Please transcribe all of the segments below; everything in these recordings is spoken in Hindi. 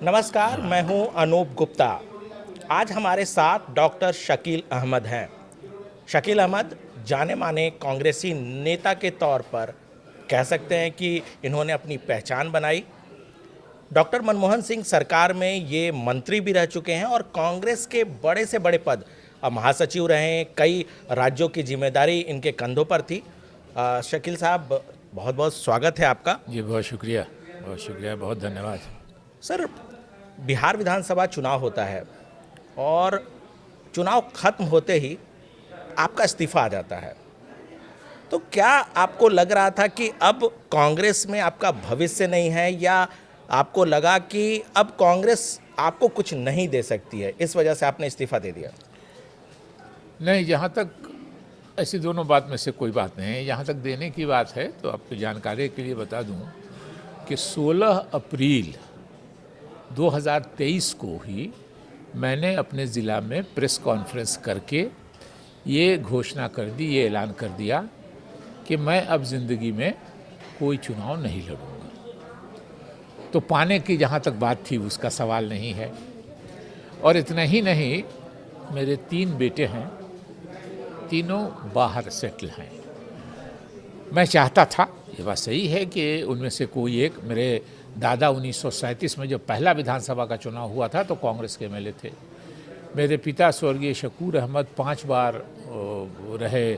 नमस्कार, मैं हूं अनूप गुप्ता। आज हमारे साथ डॉक्टर शकील अहमद हैं। शकील अहमद जाने माने कांग्रेसी नेता के तौर पर कह सकते हैं कि इन्होंने अपनी पहचान बनाई। डॉक्टर मनमोहन सिंह सरकार में ये मंत्री भी रह चुके हैं और कांग्रेस के बड़े से बड़े पद, महासचिव रहे, कई राज्यों की जिम्मेदारी इनके कंधों पर थी। शकील साहब, बहुत बहुत स्वागत है आपका। जी बहुत शुक्रिया, बहुत धन्यवाद। सर, बिहार विधानसभा चुनाव होता है और चुनाव खत्म होते ही आपका इस्तीफा आ जाता है, तो क्या आपको लग रहा था कि अब कांग्रेस में आपका भविष्य नहीं है, या आपको लगा कि अब कांग्रेस आपको कुछ नहीं दे सकती है, इस वजह से आपने इस्तीफा दे दिया? नहीं, जहाँ तक ऐसी दोनों बात में से कोई बात नहीं है। जहाँ तक देने की बात है तो आपको जानकारी के लिए बता दूं कि 16 अप्रैल 2023 को ही मैंने अपने ज़िला में प्रेस कॉन्फ्रेंस करके ये घोषणा कर दी, ये ऐलान कर दिया कि मैं अब ज़िंदगी में कोई चुनाव नहीं लड़ूंगा। तो पाने की जहाँ तक बात थी उसका सवाल नहीं है। और इतना ही नहीं, मेरे 3 बेटे हैं, तीनों बाहर सेटल हैं। मैं चाहता था, ये बात सही है कि उनमें से कोई एक, मेरे दादा 1937 में जब पहला विधानसभा का चुनाव हुआ था तो कांग्रेस के एमएलए थे। मेरे पिता स्वर्गीय शकूर अहमद 5 बार रहे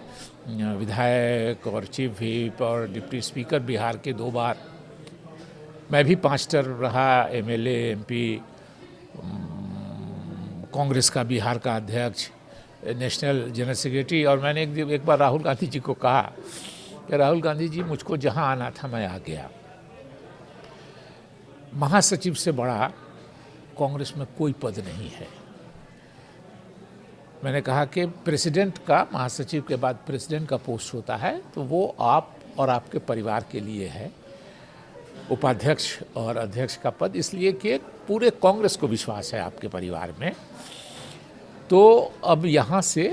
विधायक और चीफ व्हिप और डिप्टी स्पीकर बिहार के 2 बार। मैं भी 5 टर्म रहा एमएलए, एमपी, कांग्रेस का बिहार का अध्यक्ष, नेशनल जनरल सेक्रेटरी। और मैंने एक बार राहुल गांधी जी को कहा कि राहुल गांधी जी, मुझको जहां आना था मैं आ गया। महासचिव से बड़ा कांग्रेस में कोई पद नहीं है। मैंने कहा कि प्रेसिडेंट का, महासचिव के बाद प्रेसिडेंट का पोस्ट होता है, तो वो आप और आपके परिवार के लिए है। उपाध्यक्ष और अध्यक्ष का पद इसलिए कि पूरे कांग्रेस को विश्वास है आपके परिवार में। तो अब यहाँ से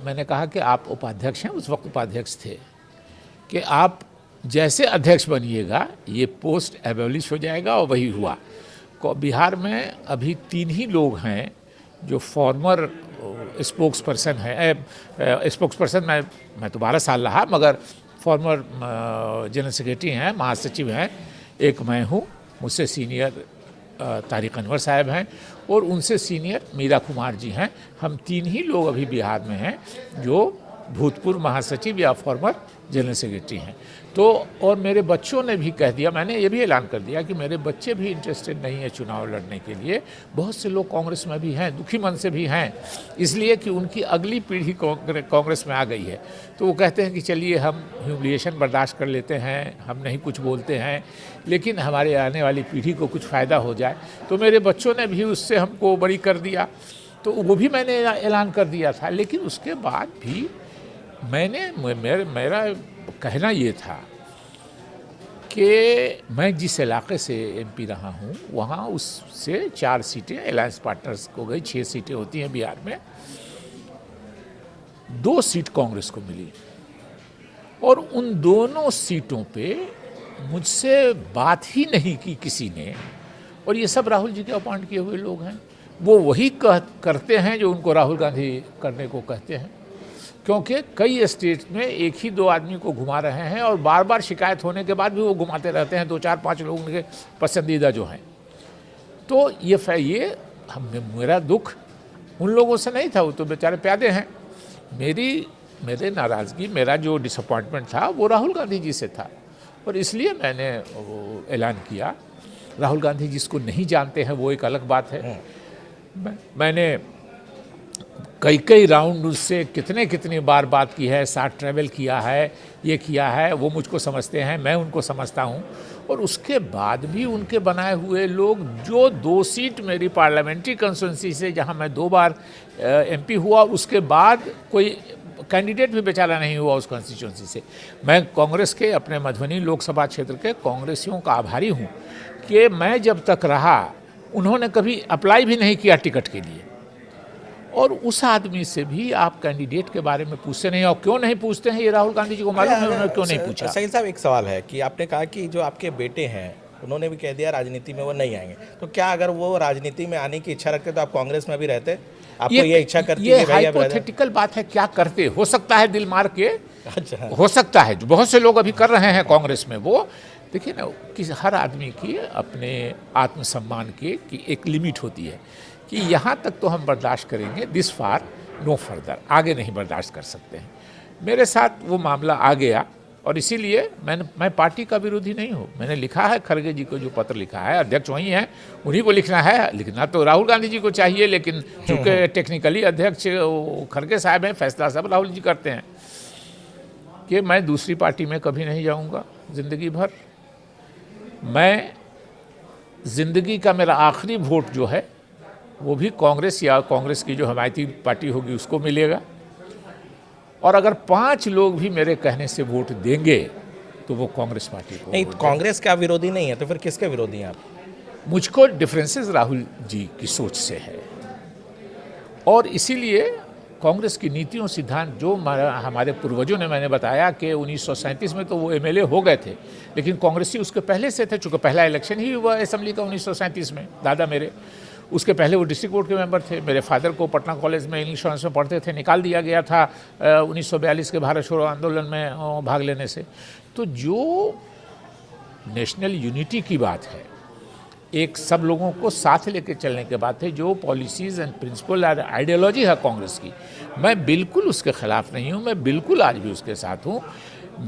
मैंने कहा कि आप उपाध्यक्ष हैं, उस वक्त उपाध्यक्ष थे, कि आप जैसे अध्यक्ष बनिएगा ये पोस्ट एबॉलिश हो जाएगा। और वही हुआ। बिहार में अभी 3 ही लोग हैं जो फॉर्मर स्पोक्स पर्सन है। स्पोक्स पर्सन मैं तो 12 साल रहा, मगर फॉर्मर जनरल सेक्रेटरी हैं, महासचिव हैं। एक मैं हूँ, मुझसे सीनियर तारिक अनवर साहब हैं, और उनसे सीनियर मीरा कुमार जी हैं। हम 3 ही लोग अभी बिहार में हैं जो भूतपूर्व महासचिव या फॉर्मर जनरल सेक्रेटरी हैं। तो और मेरे बच्चों ने भी कह दिया, मैंने ये भी ऐलान कर दिया कि मेरे बच्चे भी इंटरेस्टेड नहीं है चुनाव लड़ने के लिए। बहुत से लोग कांग्रेस में भी हैं, दुखी मन से भी हैं, इसलिए कि उनकी अगली पीढ़ी कांग्रेस में आ गई है। तो वो कहते हैं कि चलिए हम ह्यूमिलिएशन बर्दाश्त कर लेते हैं, हम नहीं कुछ बोलते हैं, लेकिन हमारे आने वाली पीढ़ी को कुछ फ़ायदा हो जाए। तो मेरे बच्चों ने भी उससे हमको बरी कर दिया, तो वो भी मैंने ऐलान कर दिया था। लेकिन उसके बाद भी मेरा कहना ये था कि मैं जिस इलाके से एमपी रहा हूँ वहाँ उससे 4 सीटें अलायंस पार्टनर्स को गई। 6 सीटें होती हैं बिहार में, 2 सीट कांग्रेस को मिली। और उन दोनों सीटों पे मुझसे बात ही नहीं की किसी ने। और ये सब राहुल जी के अपॉइंट किए हुए लोग हैं। वो वही करते हैं जो उनको राहुल गांधी करने को कहते हैं, क्योंकि कई स्टेट में एक ही 2 आदमी को घुमा रहे हैं और बार बार शिकायत होने के बाद भी वो घुमाते रहते हैं, 2, 4, 5 लोग उनके पसंदीदा जो हैं। तो ये मेरा दुख उन लोगों से नहीं था, वो तो बेचारे प्यादे हैं। मेरे नाराज़गी, मेरा जो डिसअपॉइंटमेंट था वो राहुल गांधी जी से था, और इसलिए मैंने वो ऐलान किया। राहुल गांधी जिसको नहीं जानते हैं वो एक अलग बात है। मैंने कई राउंड उससे कितनी बार बात की है, साथ ट्रैवल किया है, ये किया है, वो मुझको समझते हैं, मैं उनको समझता हूँ। और उसके बाद भी उनके बनाए हुए लोग, जो 2 सीट मेरी पार्लियामेंट्री कंस्टिट्यूंसी से, जहाँ मैं 2 बार एमपी हुआ, उसके बाद कोई कैंडिडेट भी बेचारा नहीं हुआ उस कंस्टिट्यूंसी से। मैं कांग्रेस के, अपने मधुबनी लोकसभा क्षेत्र के कांग्रेसियों का आभारी हूँ कि मैं जब तक रहा उन्होंने कभी अप्लाई भी नहीं किया टिकट के लिए। और उस आदमी से भी आप कैंडिडेट के बारे में पूछते नहीं, और क्यों नहीं पूछते हैं ये राहुल गांधी जी को मालूम है, उन्होंने क्यों नहीं पूछा। सही साहब, एक सवाल है कि आपने कहा कि जो आपके बेटे हैं उन्होंने भी कह दिया राजनीति में वो नहीं आएंगे। तो क्या अगर वो राजनीति में आने की इच्छा रखते तो आप कांग्रेस में भी रहते? आपको ये इच्छा करती ये कि भाई अब हाइपोथेटिकल बात है, क्या करते, हो सकता है दिल मार के, अच्छा, हो सकता है, जो बहुत से लोग अभी कर रहे हैं कांग्रेस में। वो देखिए ना कि हर आदमी की अपने आत्मसम्मान की एक लिमिट होती है कि यहाँ तक तो हम बर्दाश्त करेंगे, दिस फार नो फर्दर, आगे नहीं बर्दाश्त कर सकते हैं। मेरे साथ वो मामला आ गया और इसीलिए मैं पार्टी का विरोधी नहीं हूँ। मैंने लिखा है खड़गे जी को जो पत्र लिखा है, अध्यक्ष वही हैं, उन्हीं को लिखना है। लिखना तो राहुल गांधी जी को चाहिए, लेकिन चूंकि टेक्निकली अध्यक्ष खड़गे साहब हैं, फैसला सब राहुल जी करते हैं कि मैं दूसरी पार्टी में कभी नहीं जाऊँगा ज़िंदगी भर। मैं ज़िंदगी का मेरा आखिरी वोट जो है वो भी कांग्रेस या कांग्रेस की जो हमायती पार्टी होगी उसको मिलेगा। और अगर 5 लोग भी मेरे कहने से वोट देंगे तो वो कांग्रेस पार्टी को नहीं, कांग्रेस का विरोधी नहीं है तो फिर किसके विरोधी हैं आप? मुझको डिफरेंसेस राहुल जी की सोच से है और इसीलिए कांग्रेस की नीतियों सिद्धांत जो हमारे पूर्वजों ने, मैंने बताया कि 1937 में तो वो एमएलए हो गए थे, लेकिन कांग्रेसी उसके पहले से थे, चूँकि पहला इलेक्शन ही हुआ असेंबली का 1937 में, दादा मेरे। उसके पहले वो डिस्ट्रिक्ट बोर्ड के मेंबर थे। मेरे फादर को पटना कॉलेज में इंग्लिश ऑनर्स में पढ़ते थे, निकाल दिया गया था 1942 के भारत छोड़ो आंदोलन में भाग लेने से। तो जो नेशनल यूनिटी की बात है, एक सब लोगों को साथ लेके चलने के बात है, जो पॉलिसीज़ एंड प्रिंसिपल और आइडियोलॉजी है कांग्रेस की, मैं बिल्कुल उसके ख़िलाफ़ नहीं हूँ, मैं बिल्कुल आज भी उसके साथ हूँ।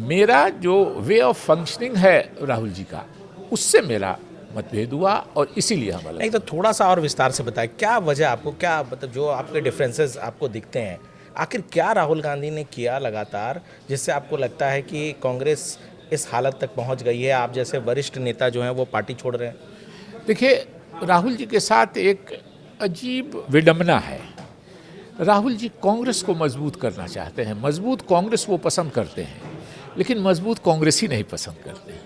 मेरा जो वे ऑफ फंक्शनिंग है राहुल जी का, उससे मेरा मतभेद हुआ और इसीलिए हम अलग। नहीं तो थोड़ा सा और विस्तार से बताएं, क्या वजह आपको, क्या मतलब जो आपके डिफरेंसेस आपको दिखते हैं, आखिर क्या राहुल गांधी ने किया लगातार जिससे आपको लगता है कि कांग्रेस इस हालत तक पहुंच गई है, आप जैसे वरिष्ठ नेता जो हैं वो पार्टी छोड़ रहे हैं? देखिए, राहुल जी के साथ एक अजीब विडंबना है। राहुल जी कांग्रेस को मजबूत करना चाहते हैं, मजबूत कांग्रेस वो पसंद करते हैं, लेकिन मजबूत कांग्रेसी नहीं पसंद करते।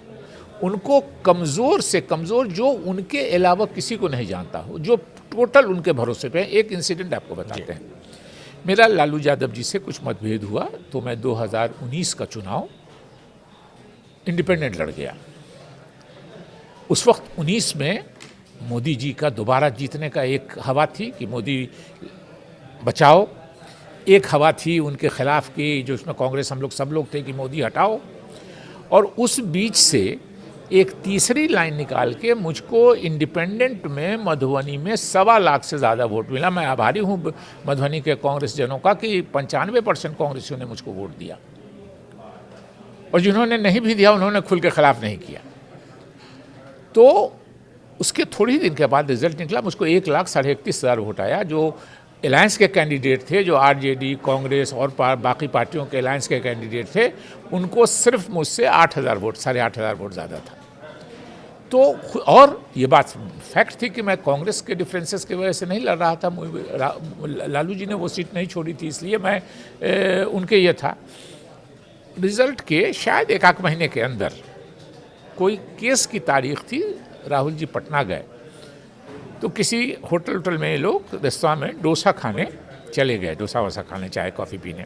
उनको कमज़ोर से कमज़ोर, जो उनके अलावा किसी को नहीं जानता हो, जो टोटल उनके भरोसे पे। एक इंसिडेंट आपको बताते हैं। मेरा लालू यादव जी से कुछ मतभेद हुआ तो मैं 2019 का चुनाव इंडिपेंडेंट लड़ गया। उस वक्त 19 में मोदी जी का दोबारा जीतने का एक हवा थी कि मोदी बचाओ, एक हवा थी उनके खिलाफ की जो उसमें कांग्रेस हम लोग सब लोग थे कि मोदी हटाओ। और उस बीच से एक तीसरी लाइन निकाल के मुझको इंडिपेंडेंट में मधुबनी में 1.25 लाख से ज़्यादा वोट मिला। मैं आभारी हूँ मधुबनी के कांग्रेस जनों का कि 95% कांग्रेसियों ने मुझको वोट दिया, और जिन्होंने नहीं भी दिया उन्होंने खुल के खिलाफ नहीं किया। तो उसके थोड़ी ही दिन के बाद रिजल्ट निकला, मुझको 1,31,30,000 वोट आया। जो अलायंस के कैंडिडेट थे, जो आरजेडी, कांग्रेस और बाकी पार्टियों के अलायंस के कैंडिडेट थे, उनको सिर्फ मुझसे 8,000 वोट, 8,500 वोट ज़्यादा था। तो और ये बात फैक्ट थी कि मैं कांग्रेस के डिफरेंसेस की वजह से नहीं लड़ रहा था। लालू जी ने वो सीट नहीं छोड़ी थी, इसलिए मैं उनके ये था। रिजल्ट के शायद 1 महीने के अंदर कोई केस की तारीख थी, राहुल जी पटना गए तो किसी होटल में ये लोग रेस्तरां में डोसा खाने चले गए, डोसा वोसा खाने, चाय कॉफ़ी पीने।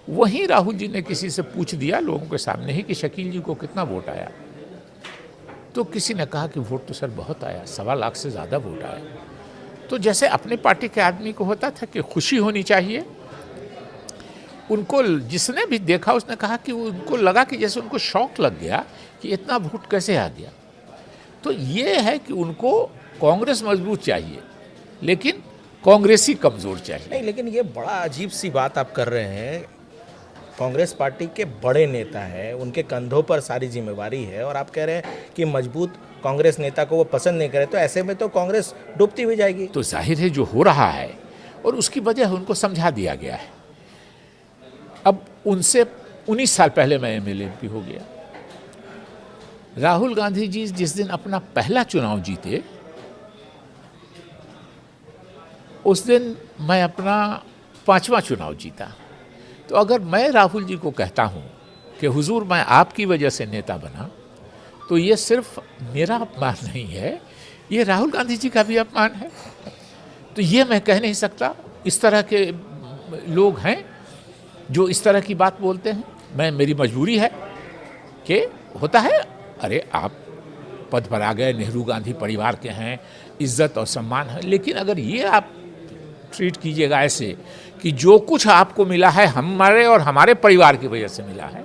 वहीं राहुल जी ने किसी से पूछ दिया लोगों के सामने ही कि शकील जी को कितना वोट आया। तो किसी ने कहा कि वोट तो सर बहुत आया, 1.25 लाख से ज़्यादा वोट आया। तो जैसे अपने पार्टी के आदमी को होता था कि खुशी होनी चाहिए, उनको जिसने भी देखा उसने कहा कि उनको लगा कि जैसे उनको शौक लग गया कि इतना वोट कैसे आ गया। तो ये है कि उनको कांग्रेस मजबूत चाहिए लेकिन कांग्रेसी कमज़ोर चाहिए। नहीं, लेकिन ये बड़ा अजीब सी बात आप कर रहे हैं। कांग्रेस पार्टी के बड़े नेता हैं, उनके कंधों पर सारी जिम्मेवारी है, और आप कह रहे हैं कि मजबूत कांग्रेस नेता को वो पसंद नहीं करे, तो ऐसे में तो कांग्रेस डूबती हुई जाएगी। तो जाहिर है जो हो रहा है और उसकी वजह उनको समझा दिया गया है। अब उनसे 19 साल पहले मैं एमएलए हो गया। राहुल गांधी जी जिस दिन अपना पहला चुनाव जीते उस दिन मैं अपना 5वां चुनाव जीता। तो अगर मैं राहुल जी को कहता हूँ कि हुजूर मैं आपकी वजह से नेता बना, तो ये सिर्फ मेरा अपमान नहीं है, ये राहुल गांधी जी का भी अपमान है। तो ये मैं कह नहीं सकता। इस तरह के लोग हैं जो इस तरह की बात बोलते हैं। मेरी मजबूरी है कि होता है, अरे आप पद पर आ गए, नेहरू गांधी परिवार के हैं, इज्जत और सम्मान है। लेकिन अगर ये आप ट्रीट कीजिएगा ऐसे कि जो कुछ आपको मिला है हमारे और हमारे परिवार की वजह से मिला है,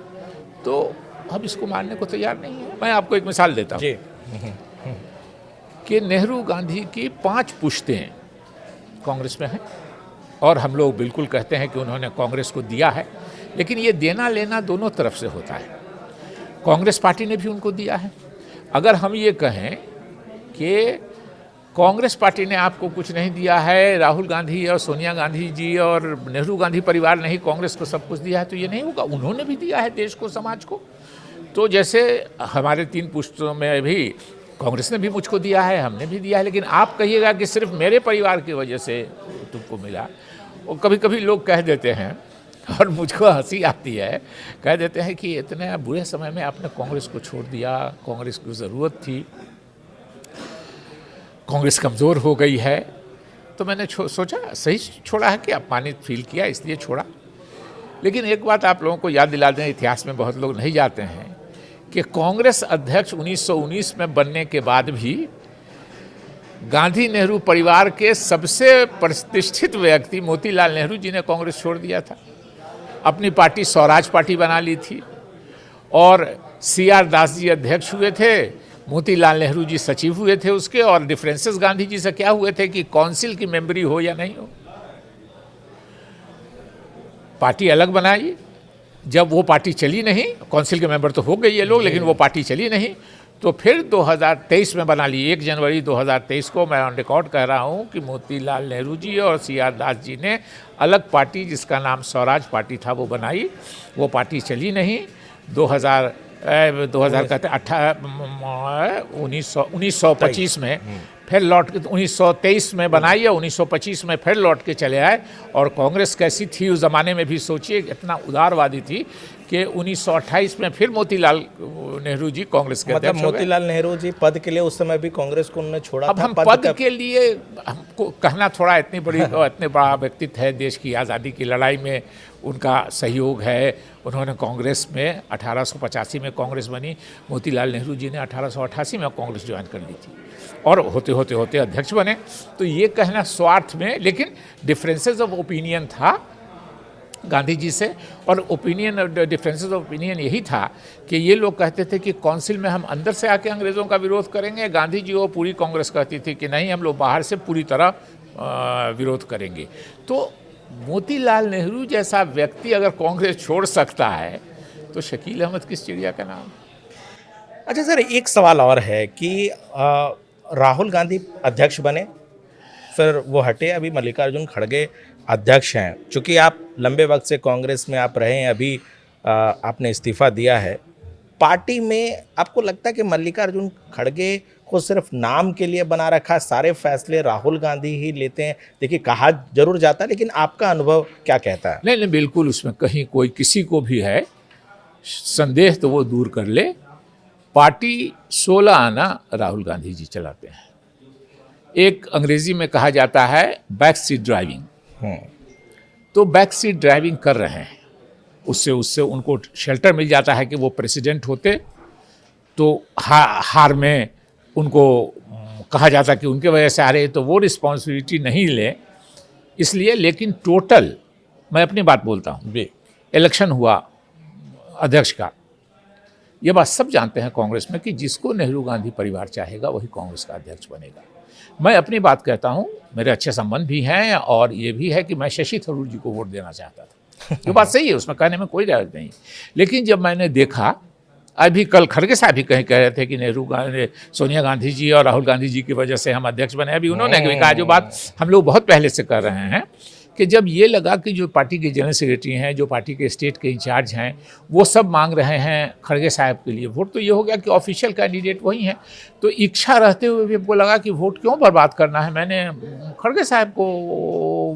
तो हम इसको मानने को तैयार नहीं है। मैं आपको एक मिसाल देता हूँ कि नेहरू गांधी की 5 पुश्तें कांग्रेस में हैं और हम लोग बिल्कुल कहते हैं कि उन्होंने कांग्रेस को दिया है, लेकिन ये देना लेना दोनों तरफ से होता है। कांग्रेस पार्टी ने भी उनको दिया है। अगर हम ये कहें कि कांग्रेस पार्टी ने आपको कुछ नहीं दिया है, राहुल गांधी और सोनिया गांधी जी और नेहरू गांधी परिवार ने ही कांग्रेस को सब कुछ दिया है, तो ये नहीं होगा। उन्होंने भी दिया है देश को, समाज को। तो जैसे हमारे 3 पुश्तों में भी कांग्रेस ने भी मुझको दिया है, हमने भी दिया है, लेकिन आप कहिएगा कि सिर्फ मेरे परिवार की वजह से तुमको मिला। और कभी कभी लोग कह देते हैं, और मुझको हंसी आती है, कह देते हैं कि इतने बुरे समय में आपने कांग्रेस को छोड़ दिया, कांग्रेस की ज़रूरत थी, कांग्रेस कमज़ोर हो गई है। तो मैंने सोचा सही छोड़ा है कि अपमानित फील किया, इसलिए छोड़ा। लेकिन एक बात आप लोगों को याद दिला दें, इतिहास में बहुत लोग नहीं जाते हैं कि कांग्रेस अध्यक्ष 1919 में बनने के बाद भी गांधी नेहरू परिवार के सबसे प्रतिष्ठित व्यक्ति मोतीलाल नेहरू जी ने कांग्रेस छोड़ दिया था। अपनी पार्टी स्वराज पार्टी बना ली थी और CR दास जी अध्यक्ष हुए थे, मोतीलाल नेहरू जी सचिव हुए थे उसके, और डिफरेंसेस गांधी जी से क्या हुए थे कि काउंसिल की मेंबरी हो या नहीं हो। पार्टी अलग बनाई, जब वो पार्टी चली नहीं, काउंसिल के मेंबर तो हो गए ये लोग, लेकिन वो पार्टी चली नहीं, तो फिर 2023 में बना ली। 1 जनवरी 2023 को मैं ऑन रिकॉर्ड कह रहा हूँ कि मोतीलाल नेहरू जी और CR दास जी ने अलग पार्टी जिसका नाम स्वराज पार्टी था वो बनाई। वो पार्टी चली नहीं। 1925 में फिर लौट के 1923 में बनाई और 1925 में फिर लौट के चले आए। और कांग्रेस कैसी थी उस ज़माने में भी सोचिए, इतना उदारवादी थी कि 1928 में फिर मोतीलाल नेहरू जी कांग्रेस के अध्यक्ष हो गए। मोतीलाल नेहरू जी पद के लिए उस समय भी कांग्रेस को उन्होंने छोड़ा अब था। हम पद के लिए हमको कहना थोड़ा इतनी बड़ा व्यक्तित्व है, देश की आज़ादी की लड़ाई में उनका सहयोग है। उन्होंने कांग्रेस में 1885 में कांग्रेस बनी, मोतीलाल नेहरू जी ने 1888 में कांग्रेस ज्वाइन कर ली थी और होते होते होते अध्यक्ष बने। तो ये कहना स्वार्थ में, लेकिन डिफरेंसेस ऑफ ओपिनियन था गांधी जी से, और डिफरेंसेस ऑफ ओपिनियन यही था कि ये लोग कहते थे कि काउंसिल में हम अंदर से आके अंग्रेज़ों का विरोध करेंगे। गांधी जी वो पूरी कांग्रेस कहती थी कि नहीं, हम लोग बाहर से पूरी तरह विरोध करेंगे। तो मोतीलाल नेहरू जैसा व्यक्ति अगर कांग्रेस छोड़ सकता है तो शकील अहमद किस चिड़िया का नाम। अच्छा सर, एक सवाल और है कि राहुल गांधी अध्यक्ष बने, फिर वो हटे, अभी मल्लिकार्जुन खड़गे अध्यक्ष हैं। चूँकि आप लंबे वक्त से कांग्रेस में आप रहे हैं, अभी आपने इस्तीफ़ा दिया है, पार्टी में आपको लगता है कि मल्लिकार्जुन खड़गे को सिर्फ नाम के लिए बना रखा, सारे फैसले राहुल गांधी ही लेते हैं? देखिए, कहा जरूर जाता है, लेकिन आपका अनुभव क्या कहता है? नहीं, बिल्कुल उसमें कहीं कोई किसी को भी है संदेह तो वो दूर कर ले। पार्टी 16 आना राहुल गांधी जी चलाते हैं। एक अंग्रेजी में कहा जाता है बैक सीट ड्राइविंग। तो बैक सीट ड्राइविंग कर रहे हैं, उससे उनको शेल्टर मिल जाता है कि वो प्रेसिडेंट होते तो हार में उनको कहा जाता कि उनके वजह से आ रहे, तो वो रिस्पॉन्सिबिलिटी नहीं ले इसलिए। लेकिन टोटल मैं अपनी बात बोलता हूँ, इलेक्शन हुआ अध्यक्ष का, ये बात सब जानते हैं कांग्रेस में कि जिसको नेहरू गांधी परिवार चाहेगा वही कांग्रेस का अध्यक्ष बनेगा। मैं अपनी बात कहता हूँ, मेरे अच्छे संबंध भी हैं और ये भी है कि मैं शशि थरूर जी को वोट देना चाहता था। जो बात सही है, उसमें कहने में कोई राय नहीं। लेकिन जब मैंने देखा, अभी कल खड़गे साहब भी कहीं कह रहे थे कि सोनिया गांधी जी और राहुल गांधी जी की वजह से हम अध्यक्ष बने। अभी उन्होंने भी कहा, जो बात हम लोग बहुत पहले से कर रहे हैं, कि जब ये लगा कि जो पार्टी के जनरल सेक्रेटरी हैं, जो पार्टी के स्टेट के इंचार्ज हैं, वो सब मांग रहे हैं खड़गे साहब के लिए वोट, तो ये हो गया कि ऑफिशियल कैंडिडेट वही हैं। तो इच्छा रहते हुए भी हमको लगा कि वोट क्यों बर्बाद करना है, मैंने खड़गे साहब को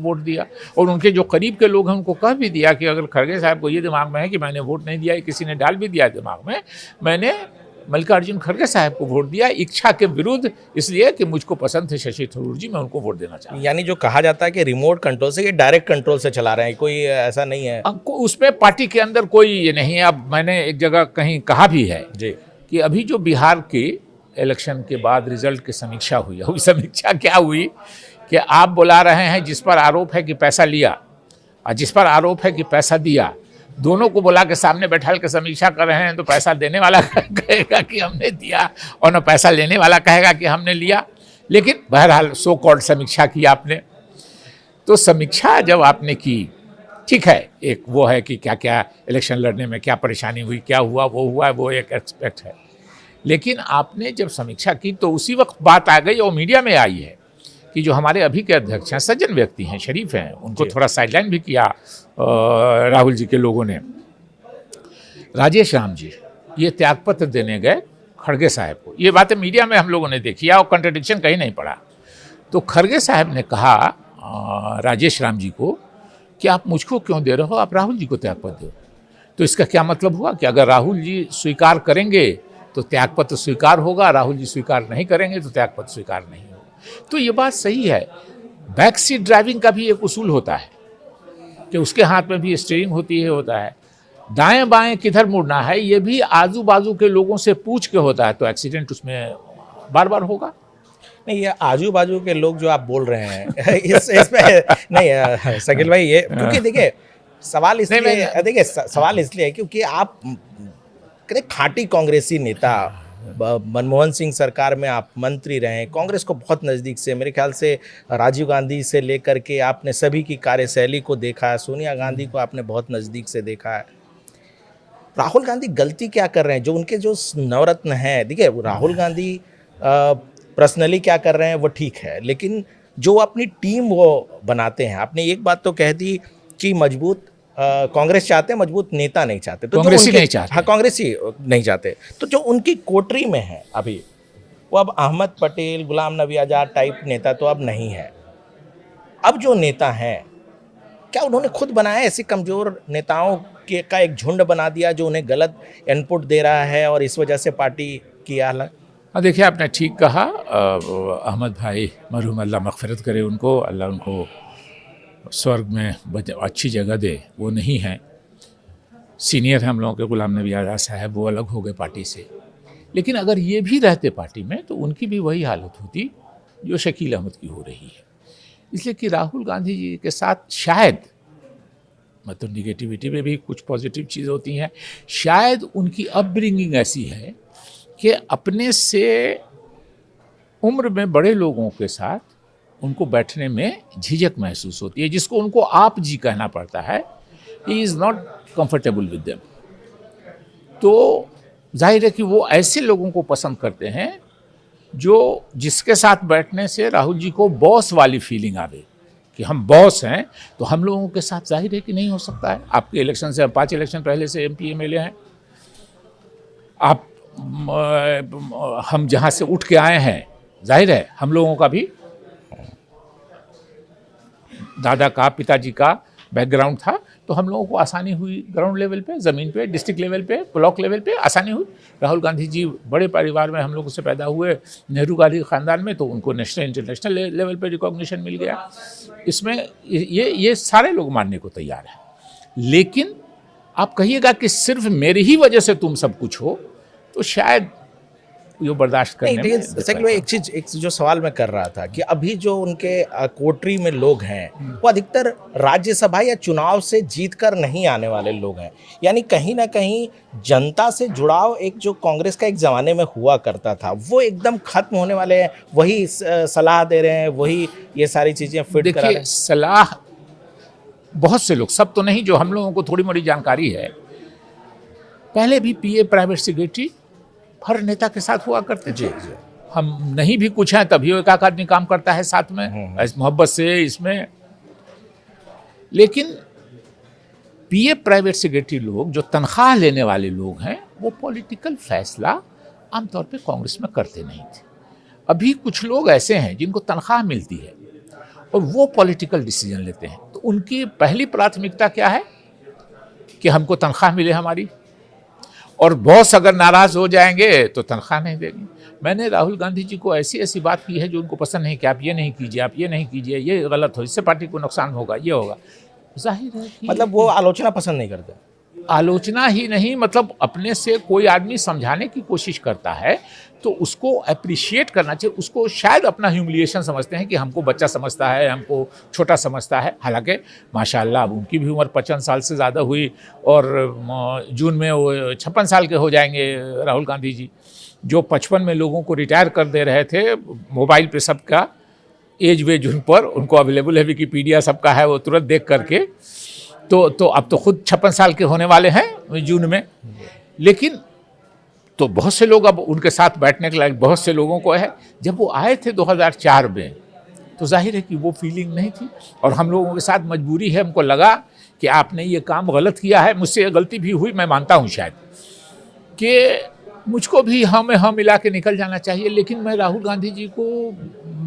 वोट दिया। और उनके जो करीब के लोग हैं उनको कह भी दिया कि अगर खड़गे साहब को ये दिमाग में है कि मैंने वोट नहीं दिया, किसी ने डाल भी दिया दिमाग में, मैंने मल्लिकार्जुन खड़गे साहब को वोट दिया इच्छा के विरुद्ध, इसलिए कि मुझको पसंद थे शशि थरूर जी, मैं उनको वोट देना चाहता हूं। यानी जो कहा जाता है कि रिमोट कंट्रोल से, ये डायरेक्ट कंट्रोल से चला रहे हैं, कोई ऐसा नहीं है? उसमें पार्टी के अंदर कोई ये नहीं है। अब मैंने एक जगह कहीं कहा भी है जी कि अभी जो बिहार की इलेक्शन के बाद रिजल्ट की समीक्षा हुई। अभी समीक्षा क्या हुई कि आप बुला रहे हैं जिस पर आरोप है कि पैसा लिया और जिस पर आरोप है कि पैसा दिया, दोनों को बुला के सामने बैठा के समीक्षा कर रहे हैं, तो पैसा देने वाला कहेगा कि हमने दिया और न पैसा लेने वाला कहेगा कि हमने लिया। लेकिन बहरहाल सो कॉल्ड समीक्षा की आपने। तो समीक्षा जब आपने की, ठीक है, एक वो है कि क्या क्या इलेक्शन लड़ने में क्या परेशानी हुई, क्या हुआ, वो एक एक्सपेक्ट है। लेकिन आपने जब समीक्षा की तो उसी वक्त बात आ गई और मीडिया में आई है कि जो हमारे अभी के अध्यक्ष हैं, सज्जन व्यक्ति हैं, शरीफ हैं, उनको थोड़ा साइडलाइन भी किया राहुल जी के लोगों ने। राजेश राम जी ये त्यागपत्र देने गए खड़गे साहब को। ये बातें मीडिया में हम लोगों ने देखी और कंट्रडिक्शन कहीं नहीं पड़ा। तो खड़गे साहब ने कहा राजेश राम जी को कि आप मुझको क्यों दे रहे हो, आप राहुल जी को त्यागपत्र दो। तो इसका क्या मतलब हुआ कि अगर राहुल जी स्वीकार करेंगे तो त्यागपत्र स्वीकार होगा, राहुल जी स्वीकार नहीं करेंगे तो त्यागपत्र स्वीकार नहीं होगा। तो ये बात सही है। बैक सीट ड्राइविंग का भी एक उसूल होता है कि उसके हाथ में भी स्टीयरिंग होता है। दाएं बाएं किधर मुड़ना है ये भी आजू बाजू के लोगों से पूछ के होता है, तो एक्सीडेंट उसमें बार बार होगा। नहीं, ये आजू बाजू के लोग जो आप बोल रहे हैं इसमें नहीं शकील भाई, ये क्योंकि देखिए सवाल इसलिए है क्योंकि आप खाटी कांग्रेसी नेता, मनमोहन सिंह सरकार में आप मंत्री रहे, कांग्रेस को बहुत नज़दीक से, मेरे ख्याल से राजीव गांधी से लेकर के आपने सभी की कार्यशैली को देखा है, सोनिया गांधी को आपने बहुत नज़दीक से देखा है। राहुल गांधी गलती क्या कर रहे हैं? जो उनके जो नवरत्न हैं, देखिए राहुल गांधी पर्सनली क्या कर रहे हैं वो ठीक है, लेकिन जो अपनी टीम वो बनाते हैं, आपने एक बात तो कह दी कि मजबूत कांग्रेस चाहते हैं, मजबूत नेता नहीं चाहते। तो कांग्रेसी नहीं चाहते। हाँ, कांग्रेसी नहीं चाहते। तो जो उनकी कोटरी में है अभी, वो अब अहमद पटेल, गुलाम नबी आज़ाद टाइप नेता तो अब नहीं है। अब जो नेता हैं, क्या उन्होंने खुद बनाया ऐसे कमज़ोर नेताओं के का एक झुंड बना दिया जो उन्हें गलत इनपुट दे रहा है और इस वजह से पार्टी की हालत? हाँ, देखिए आपने ठीक कहा। अहमद भाई मरहूम, अल्लाह मग़फ़िरत करे उनको, अल्लाह उनको स्वर्ग में अच्छी जगह दे। वो नहीं हैं, सीनियर हैं हम लोगों के, गुलाम नबी आज़ाद साहब, वो अलग हो गए पार्टी से। लेकिन अगर ये भी रहते पार्टी में तो उनकी भी वही हालत होती जो शकील अहमद की हो रही है। इसलिए कि राहुल गांधी जी के साथ शायद, मतलब निगेटिविटी में भी कुछ पॉजिटिव चीज़ होती हैं, शायद उनकी अपब्रिंगिंग ऐसी है कि अपने से उम्र में बड़े लोगों के साथ उनको बैठने में झिझक महसूस होती है, जिसको उनको आप जी कहना पड़ता है। He is not comfortable with them. तो जाहिर है कि वो ऐसे लोगों को पसंद करते हैं जो जिसके साथ बैठने से राहुल जी को बॉस वाली फीलिंग आवे कि हम बॉस हैं, तो हम लोगों के साथ जाहिर है कि नहीं हो सकता है। आपके इलेक्शन से 5 इलेक्शन पहले से MP MLA हैं आप, हम जहाँ से उठ के आए हैं, जाहिर है हम लोगों का भी दादा का, पिताजी का बैकग्राउंड था, तो हम लोगों को आसानी हुई ग्राउंड लेवल पे, ज़मीन पे, डिस्ट्रिक्ट लेवल पे, ब्लॉक लेवल पे आसानी हुई। राहुल गांधी जी बड़े परिवार में हम लोगों से पैदा हुए, नेहरू गांधी ख़ानदान में, तो उनको नेशनल इंटरनेशनल लेवल पे रिकॉग्निशन मिल गया। इसमें ये सारे लोग मानने को तैयार हैं। लेकिन आप कहिएगा कि सिर्फ मेरी ही वजह से तुम सब कुछ हो, तो शायद ये बर्दाश्त करने में। एक जो सवाल मैं कर रहा था कि अभी जो उनके कोटरी में लोग हैं वो अधिकतर राज्यसभा या चुनाव से जीतकर नहीं आने वाले लोग हैं, यानी कहीं ना कहीं जनता से जुड़ाव एक जो कांग्रेस का एक ज़माने में हुआ करता था वो एकदम खत्म होने वाले हैं। वही सलाह दे रहे हैं, वही ये सारी चीज़ें फिट करा रहे हैं। सलाह बहुत से लोग, सब तो नहीं, जो हम लोगों को थोड़ी मोड़ी जानकारी है, पहले भी PA प्राइवेट सेक्रेटरी हर नेता के साथ हुआ करते थे। हम नहीं भी कुछ हैं तभी एक आदमी काम करता है साथ में, इस मोहब्बत से इसमें। लेकिन PA प्राइवेट सेक्रेटरी लोग, जो तनख्वाह लेने वाले लोग हैं, वो पॉलिटिकल फैसला आमतौर पे कांग्रेस में करते नहीं थे। अभी कुछ लोग ऐसे हैं जिनको तनख्वाह मिलती है और वो पॉलिटिकल डिसीजन लेते हैं। तो उनकी पहली प्राथमिकता क्या है कि हमको तनख्वाह मिले हमारी, और बॉस अगर नाराज़ हो जाएंगे तो तनख्वाह नहीं देंगे। मैंने राहुल गांधी जी को ऐसी ऐसी बात की है जो उनको पसंद नहीं, कि आप ये नहीं कीजिए, आप ये नहीं कीजिए, ये गलत हो, इससे पार्टी को नुकसान होगा, ये होगा। जाहिर है कि मतलब वो आलोचना पसंद नहीं करते। आलोचना ही नहीं, मतलब अपने से कोई आदमी समझाने की कोशिश करता है तो उसको अप्रिशिएट करना चाहिए। उसको शायद अपना ह्यूमिलिएशन समझते हैं कि हमको बच्चा समझता है, हमको छोटा समझता है। हालांकि माशाल्लाह अब उनकी भी उम्र 55 साल से ज़्यादा हुई और जून में वो 56 साल के हो जाएंगे राहुल गांधी जी। जो 55 में लोगों को रिटायर कर दे रहे थे, मोबाइल पे सबका एज वेज उन पर उनको अवेलेबल है, विकीपीडिया सबका है, वो तुरंत देख करके तो अब तो खुद 56 साल के होने वाले हैं जून में। लेकिन तो बहुत से लोग अब उनके साथ बैठने के लायक बहुत से लोगों को है। जब वो आए थे 2004 में तो जाहिर है कि वो फीलिंग नहीं थी, और हम लोगों के साथ मजबूरी है। हमको लगा कि आपने ये काम गलत किया है, मुझसे ये गलती भी हुई, मैं मानता हूँ शायद कि मुझको भी हाँ में हाँ मिला के निकल जाना चाहिए। लेकिन मैं राहुल गांधी जी को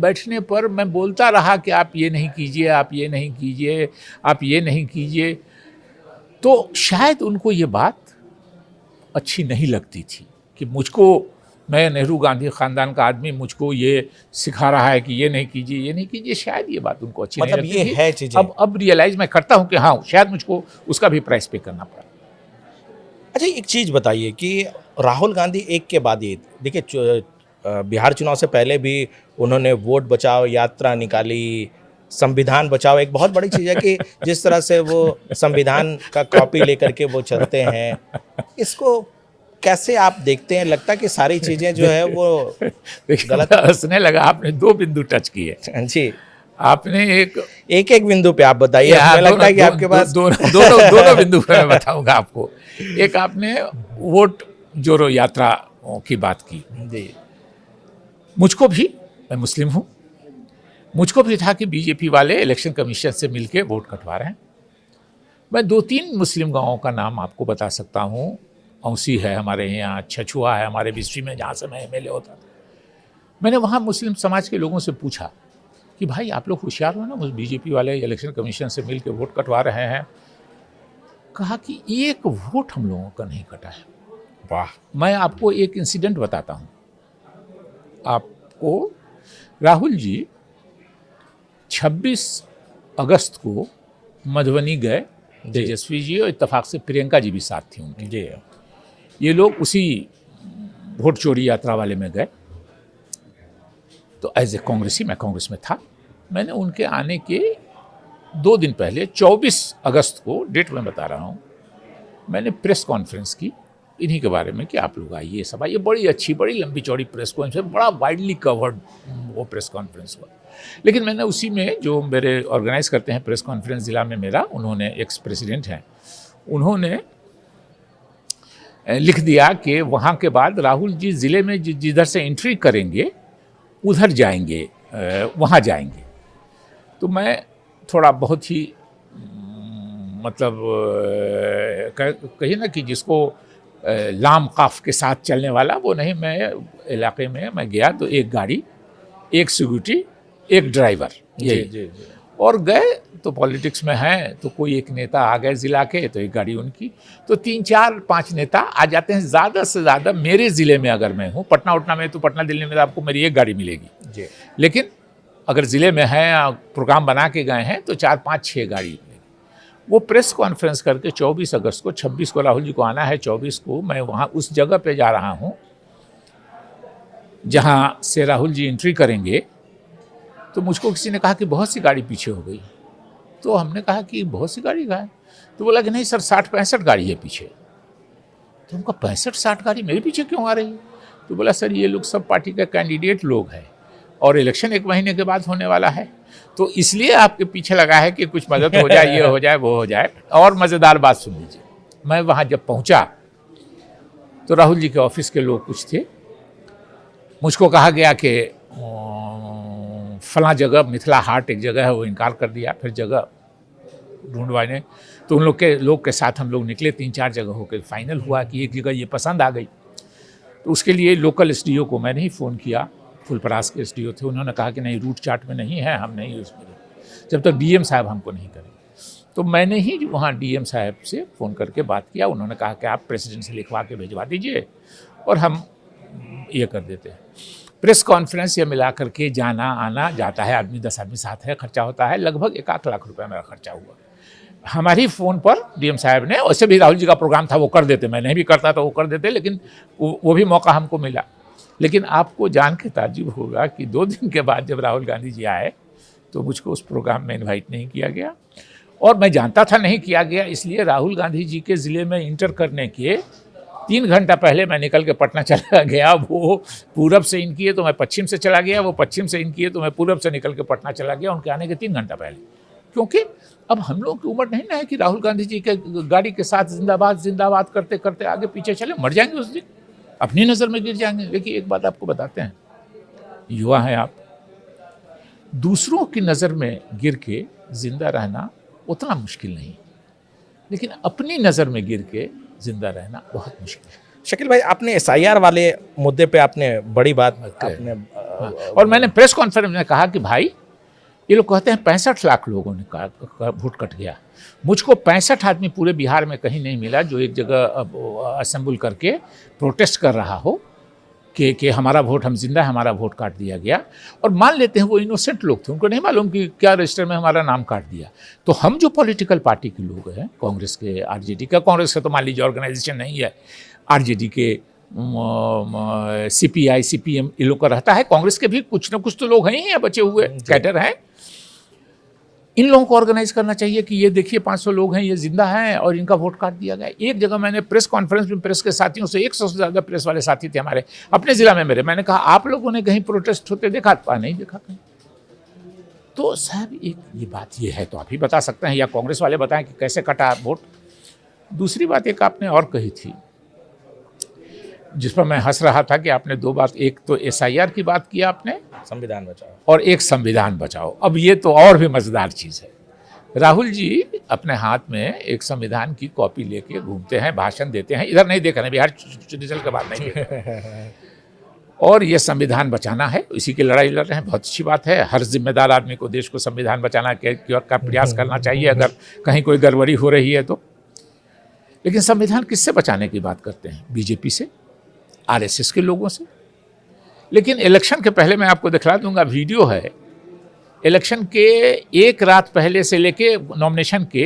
बैठने पर मैं बोलता रहा कि आप ये नहीं कीजिए, आप ये नहीं कीजिए, आप ये नहीं कीजिए, तो शायद उनको ये बात अच्छी नहीं लगती थी कि मुझको, मैं नेहरू गांधी ख़ानदान का आदमी, मुझको ये सिखा रहा है कि ये नहीं कीजिए, ये नहीं कीजिए। शायद ये बात उनको अच्छी नहीं लगती ये थी। है चीज़ें। अब रियलाइज़ मैं करता हूँ कि हाँ शायद मुझको उसका भी प्राइस पे करना पड़ा। अच्छा, एक चीज़ बताइए कि राहुल गांधी एक के बाद एक, देखिए बिहार चुनाव से पहले भी उन्होंने वोट बचाओ यात्रा निकाली, संविधान बचाओ। एक बहुत बड़ी चीज़ है कि जिस तरह से वो संविधान का कॉपी लेकर के वो चलते हैं, इसको कैसे आप देखते हैं? लगता है कि सारी चीज़ें जो है वो गलत। हंसने लगा, आपने दो बिंदु टच किए जी, आपने। एक बिंदु पे आप बताइए। हमें लगता है कि आपके पास दोनों बिंदु पे मैं बताऊंगा आपको। एक आपने वोट जोड़ो यात्रा की बात की जी, मुझको भी, मैं मुस्लिम हूँ, मुझको भी था कि बीजेपी वाले इलेक्शन कमीशन से मिलके वोट कटवा रहे हैं। मैं 2-3 मुस्लिम गांवों का नाम आपको बता सकता हूँ। औसी है हमारे यहाँ, छछुआ है हमारे बिस्ट्री में जहाँ से मैं एमएलए होता था। मैंने वहाँ मुस्लिम समाज के लोगों से पूछा कि भाई आप लोग होशियार हो ना, उस बीजेपी वाले इलेक्शन कमीशन से मिल के वोट कटवा रहे हैं। कहा कि एक वोट हम लोगों का नहीं कटा है। वाह। मैं आपको एक इंसिडेंट बताता हूँ आपको। राहुल जी 26 अगस्त को मधुबनी गए, तेजस्वी जी और इत्तेफाक से प्रियंका जी भी साथ थी उनकी। जी, ये लोग उसी वोट चोरी यात्रा वाले में गए। तो एज ए कांग्रेसी, मैं कांग्रेस में था, मैंने उनके आने के 2 दिन पहले 24 अगस्त को, डेट मैं बता रहा हूँ, मैंने प्रेस कॉन्फ्रेंस की इन्हीं के बारे में कि आप लोग आइए, सब आइए। बड़ी अच्छी, बड़ी लंबी चौड़ी प्रेस कॉन्फ्रेंस, बड़ा वाइडली कवर्ड वो प्रेस कॉन्फ्रेंस हुआ। लेकिन मैंने उसी में, जो मेरे ऑर्गेनाइज करते हैं प्रेस कॉन्फ्रेंस जिला में मेरा, उन्होंने, एक्स प्रेसिडेंट हैं, उन्होंने लिख दिया कि वहाँ के बाद राहुल जी ज़िले में जिधर से एंट्री करेंगे उधर जाएंगे, वहाँ जाएंगे। तो मैं थोड़ा बहुत ही मतलब कहिए ना कि जिसको लाम काफ के साथ चलने वाला वो नहीं, मैं इलाके में मैं गया तो एक गाड़ी, एक सिक्योरिटी, एक ड्राइवर, यही जी। और गए। तो पॉलिटिक्स में हैं तो कोई एक नेता आ गए ज़िला के, तो एक गाड़ी उनकी, तो 3-4-5 नेता आ जाते हैं। ज़्यादा से ज़्यादा मेरे ज़िले में अगर मैं हूँ, पटना उटना में, तो पटना दिल्ली में तो आपको मेरी एक गाड़ी मिलेगी जी। लेकिन अगर ज़िले में हैं, प्रोग्राम बना के गए हैं, तो 4-5-6 गाड़ी मिलेगी। वो प्रेस कॉन्फ्रेंस करके 24 अगस्त को, 26 को राहुल जी को आना है, 24 को मैं वहाँ उस जगह पे जा रहा हूँ जहाँ से राहुल जी एंट्री करेंगे। तो मुझको किसी ने कहा कि बहुत सी गाड़ी पीछे हो गई। तो हमने कहा कि बहुत सी गाड़ी कहाँ है? तो बोला कि नहीं सर, 60-65 गाड़ी है पीछे। तो हमको 65-60 गाड़ी मेरे पीछे क्यों आ रही है? तो बोला सर ये लोग सब पार्टी के कैंडिडेट लोग हैं और इलेक्शन 1 महीने के बाद होने वाला है, तो इसलिए आपके पीछे लगा है कि कुछ मदद हो जाए, ये हो जाए, वो हो जाए। और मज़ेदार बात सुन लीजिए, मैं वहाँ जब पहुँचा तो राहुल जी के ऑफिस के लोग कुछ थे, मुझको कहा गया कि फलां जगह, मिथिला हाट एक जगह है, वो इनकार कर दिया। फिर जगह ढूंढवाने, तो उन लोग के साथ हम लोग निकले, 3-4 जगह होकर फाइनल हुआ कि एक जगह ये पसंद आ गई। तो उसके लिए लोकल एसडीओ को मैंने ही फ़ोन किया, फुलपरास के एसडीओ थे, उन्होंने कहा कि नहीं रूट चार्ट में नहीं है, हम नहीं उसमें, जब तक डीएम साहब हमको नहीं करेंगे। तो मैंने ही वहाँ डीएम साहब से फ़ोन करके बात किया। उन्होंने कहा कि आप प्रेसिडेंट से लिखवा के भिजवा दीजिए और हम ये कर देते हैं। प्रेस कॉन्फ्रेंस ये मिला करके जाना आना जाता है, आदमी 10 आदमी साथ है, खर्चा होता है लगभग 1-8 लाख रुपए मेरा खर्चा हुआ। हमारी फ़ोन पर डीएम साहब ने, वैसे भी राहुल जी का प्रोग्राम था वो कर देते, मैं नहीं भी करता तो वो कर देते, लेकिन वो भी मौका हमको मिला। लेकिन आपको जान के ताज्जुब होगा कि 2 दिन के बाद जब राहुल गांधी जी आए तो मुझको उस प्रोग्राम में इनवाइट नहीं किया गया, और मैं जानता था नहीं किया गया, इसलिए राहुल गांधी जी के ज़िले में इंटर करने के 3 घंटा पहले मैं निकल के पटना चला गया। वो पूरब से इन किए तो मैं पश्चिम से चला गया, वो पश्चिम से इन किए तो मैं पूरब से निकल के पटना चला गया उनके आने के 3 घंटा पहले। क्योंकि अब हम लोग की उम्र नहीं ना है कि राहुल गांधी जी के गाड़ी के साथ जिंदाबाद जिंदाबाद करते करते आगे पीछे चले, मर जाएंगे उस दिन, अपनी नज़र में गिर जाएंगे। देखिए एक बात आपको बताते हैं, युवा हैं आप, दूसरों की नज़र में गिर के जिंदा रहना उतना मुश्किल नहीं, लेकिन अपनी नज़र में गिर के जिंदा रहना बहुत मुश्किल है। शकील भाई, आपने SIR वाले मुद्दे पे आपने बड़ी बात आपने हाँ, और मैंने प्रेस कॉन्फ्रेंस में कहा कि भाई ये लोग कहते हैं 65 लाख लोगों ने वोट कट गया, मुझको 65 आदमी पूरे बिहार में कहीं नहीं मिला जो एक जगह असेंबल करके प्रोटेस्ट कर रहा हो कि हमारा वोट, हम जिंदा है, हमारा वोट काट दिया गया। और मान लेते हैं वो इनोसेंट लोग थे, उनको नहीं मालूम कि क्या रजिस्टर में हमारा नाम काट दिया। तो हम जो पॉलिटिकल पार्टी के लोग हैं, कांग्रेस के, आरजेडी का, कांग्रेस का तो मान लीजिए ऑर्गेनाइजेशन नहीं है, आरजेडी के, CPI CPM ये लोग का रहता है, कांग्रेस के भी कुछ ना कुछ तो लोग हैं ही, बचे हुए कैडर हैं। इन लोगों को ऑर्गेनाइज करना चाहिए कि ये देखिए 500 लोग हैं, ये जिंदा हैं और इनका वोट काट दिया गया। एक जगह मैंने प्रेस कॉन्फ्रेंस में प्रेस के साथियों से, 100 से ज़्यादा प्रेस वाले साथी थे हमारे अपने ज़िला में मेरे, मैंने कहा आप लोगों ने कहीं प्रोटेस्ट होते देखा? नहीं देखा कहीं। तो साहब एक ये बात ये है, तो आप ही बता सकते हैं या कांग्रेस वाले बताएं कि कैसे कटा वोट। दूसरी बात एक आपने और कही थी जिस पर मैं हंस रहा था कि आपने 2 बात, एक तो SIR की बात किया आपने, संविधान बचाओ, और एक संविधान बचाओ। अब ये तो और भी मज़ेदार चीज़ है, राहुल जी अपने हाथ में एक संविधान की कॉपी लेके घूमते हैं, भाषण देते हैं, इधर नहीं देखा, बिहार रिजल्ट के बाद नहीं देखा, और ये संविधान बचाना है, इसी की लड़ाई लड़ रहे हैं। बहुत अच्छी बात है, हर जिम्मेदार आदमी को देश को संविधान बचाना का प्रयास करना चाहिए अगर कहीं कोई गड़बड़ी हो रही है तो। लेकिन संविधान किससे बचाने की बात करते हैं? बीजेपी से, RSS के लोगों से। लेकिन इलेक्शन के पहले मैं आपको दिखला दूंगा, वीडियो है, इलेक्शन के एक रात पहले से लेके नॉमिनेशन के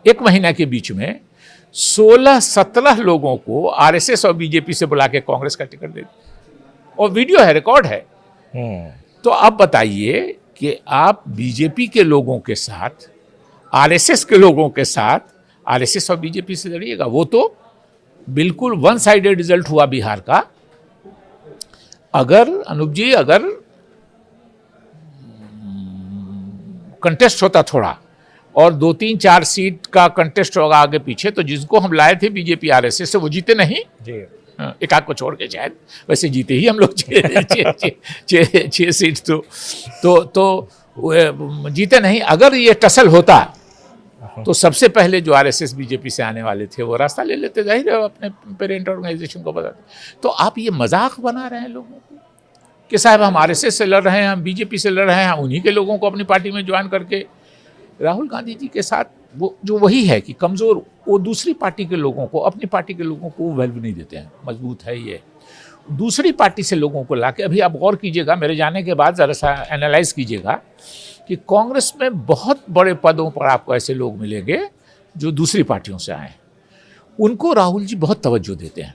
1 महीना के बीच में 16-17 लोगों को RSS और बीजेपी से बुला के कांग्रेस का टिकट दे दी, और वीडियो है, रिकॉर्ड है। तो अब बताइए कि आप बीजेपी के लोगों के साथ, RSS के लोगों के साथ, RSS और बीजेपी से लड़िएगा। वो तो बिल्कुल 1 साइडेड रिजल्ट हुआ बिहार का। अगर अनूप जी, अगर कंटेस्ट होता थोड़ा और 2-3-4 सीट का कंटेस्ट होगा आगे पीछे, तो जिसको हम लाए थे बीजेपी RSS से, वो जीते नहीं जी, एक आध को छोड़ के, शायद वैसे जीते ही हम लोग 6 सीट तो जीते नहीं। अगर ये टसल होता तो सबसे पहले जो RSS बीजेपी से आने वाले थे वो रास्ता ले लेते, जाहिर है अपने पेरेंट ऑर्गेनाइजेशन को बताते। तो आप ये मजाक बना रहे हैं लोगों को कि साहब हम RSS से लड़ रहे हैं, हम बीजेपी से लड़ रहे हैं, उन्हीं के लोगों को अपनी पार्टी में ज्वाइन करके। राहुल गांधी जी के साथ वो जो वही है कि कमज़ोर, वो दूसरी पार्टी के लोगों को, अपनी पार्टी के लोगों को वैल्यू नहीं देते हैं। मजबूत है ये, दूसरी पार्टी से लोगों को लाके, अभी आप गौर कीजिएगा, मेरे जाने के बाद ज़रा सा एनालाइज कीजिएगा कि कांग्रेस में बहुत बड़े पदों पर आपको ऐसे लोग मिलेंगे जो दूसरी पार्टियों से आए हैं। उनको राहुल जी बहुत तवज्जो देते हैं।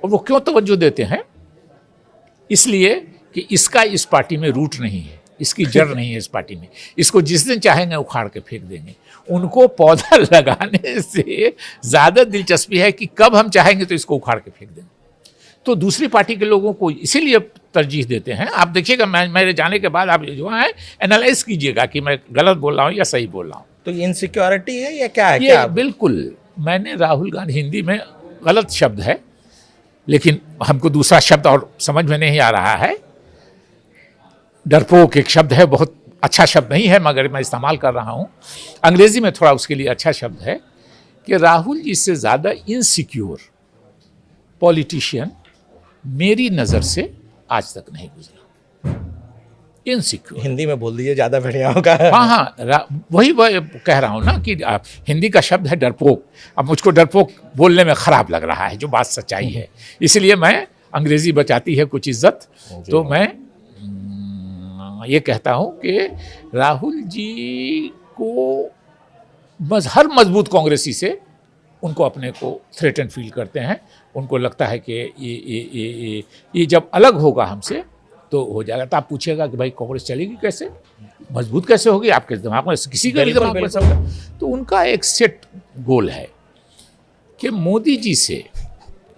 और वो क्यों तवज्जो देते हैं? इसलिए कि इसका इस पार्टी में रूट नहीं है, इसकी जड़ नहीं है इस पार्टी में, इसको जिस दिन चाहेंगे उखाड़ के फेंक देंगे। उनको पौधा लगाने से ज़्यादा दिलचस्पी है कि कब हम चाहेंगे तो इसको उखाड़ के फेंक देंगे। तो दूसरी पार्टी के लोगों को इसीलिए तरजीह देते हैं। आप देखिएगा, मेरे जाने के बाद आप जो है एनालाइज कीजिएगा कि मैं गलत बोल रहा हूँ या सही बोल रहा हूँ। तो इनसिक्योरिटी है या क्या है? ये क्या? बिल्कुल, मैंने राहुल गांधी, हिंदी में गलत शब्द है लेकिन हमको दूसरा शब्द और समझ में नहीं आ रहा है, डरपोक एक शब्द है, बहुत अच्छा शब्द नहीं है मगर मैं इस्तेमाल कर रहा हूँ। अंग्रेजी में थोड़ा उसके लिए अच्छा शब्द है कि राहुल जी से ज़्यादा इनसिक्योर पॉलिटिशियन मेरी नज़र से आज तक नहीं गुजरा। इनसिक्योर हिंदी में बोल दीजिए, ज़्यादा बढ़िया होगा। हाँ, वही कह रहा हूँ ना कि हिंदी का शब्द है डरपोक। अब मुझको डरपोक बोलने में ख़राब लग रहा है, जो बात सच्चाई है, इसलिए मैं अंग्रेज़ी बचाती है कुछ इज्जत, तो मैं ये कहता हूँ कि राहुल जी को हर मजबूत कांग्रेसी से उनको अपने को थ्रेटन फील करते हैं। उनको लगता है कि ये जब अलग होगा हमसे तो हो जाएगा। तो आप पूछिएगा कि भाई कांग्रेस चलेगी कैसे, मजबूत कैसे होगी, आपके दिमाग में किसी के भी बिल्कुल, दिमाग में बिल्कुल। होगा। तो उनका एक सेट गोल है कि मोदी जी से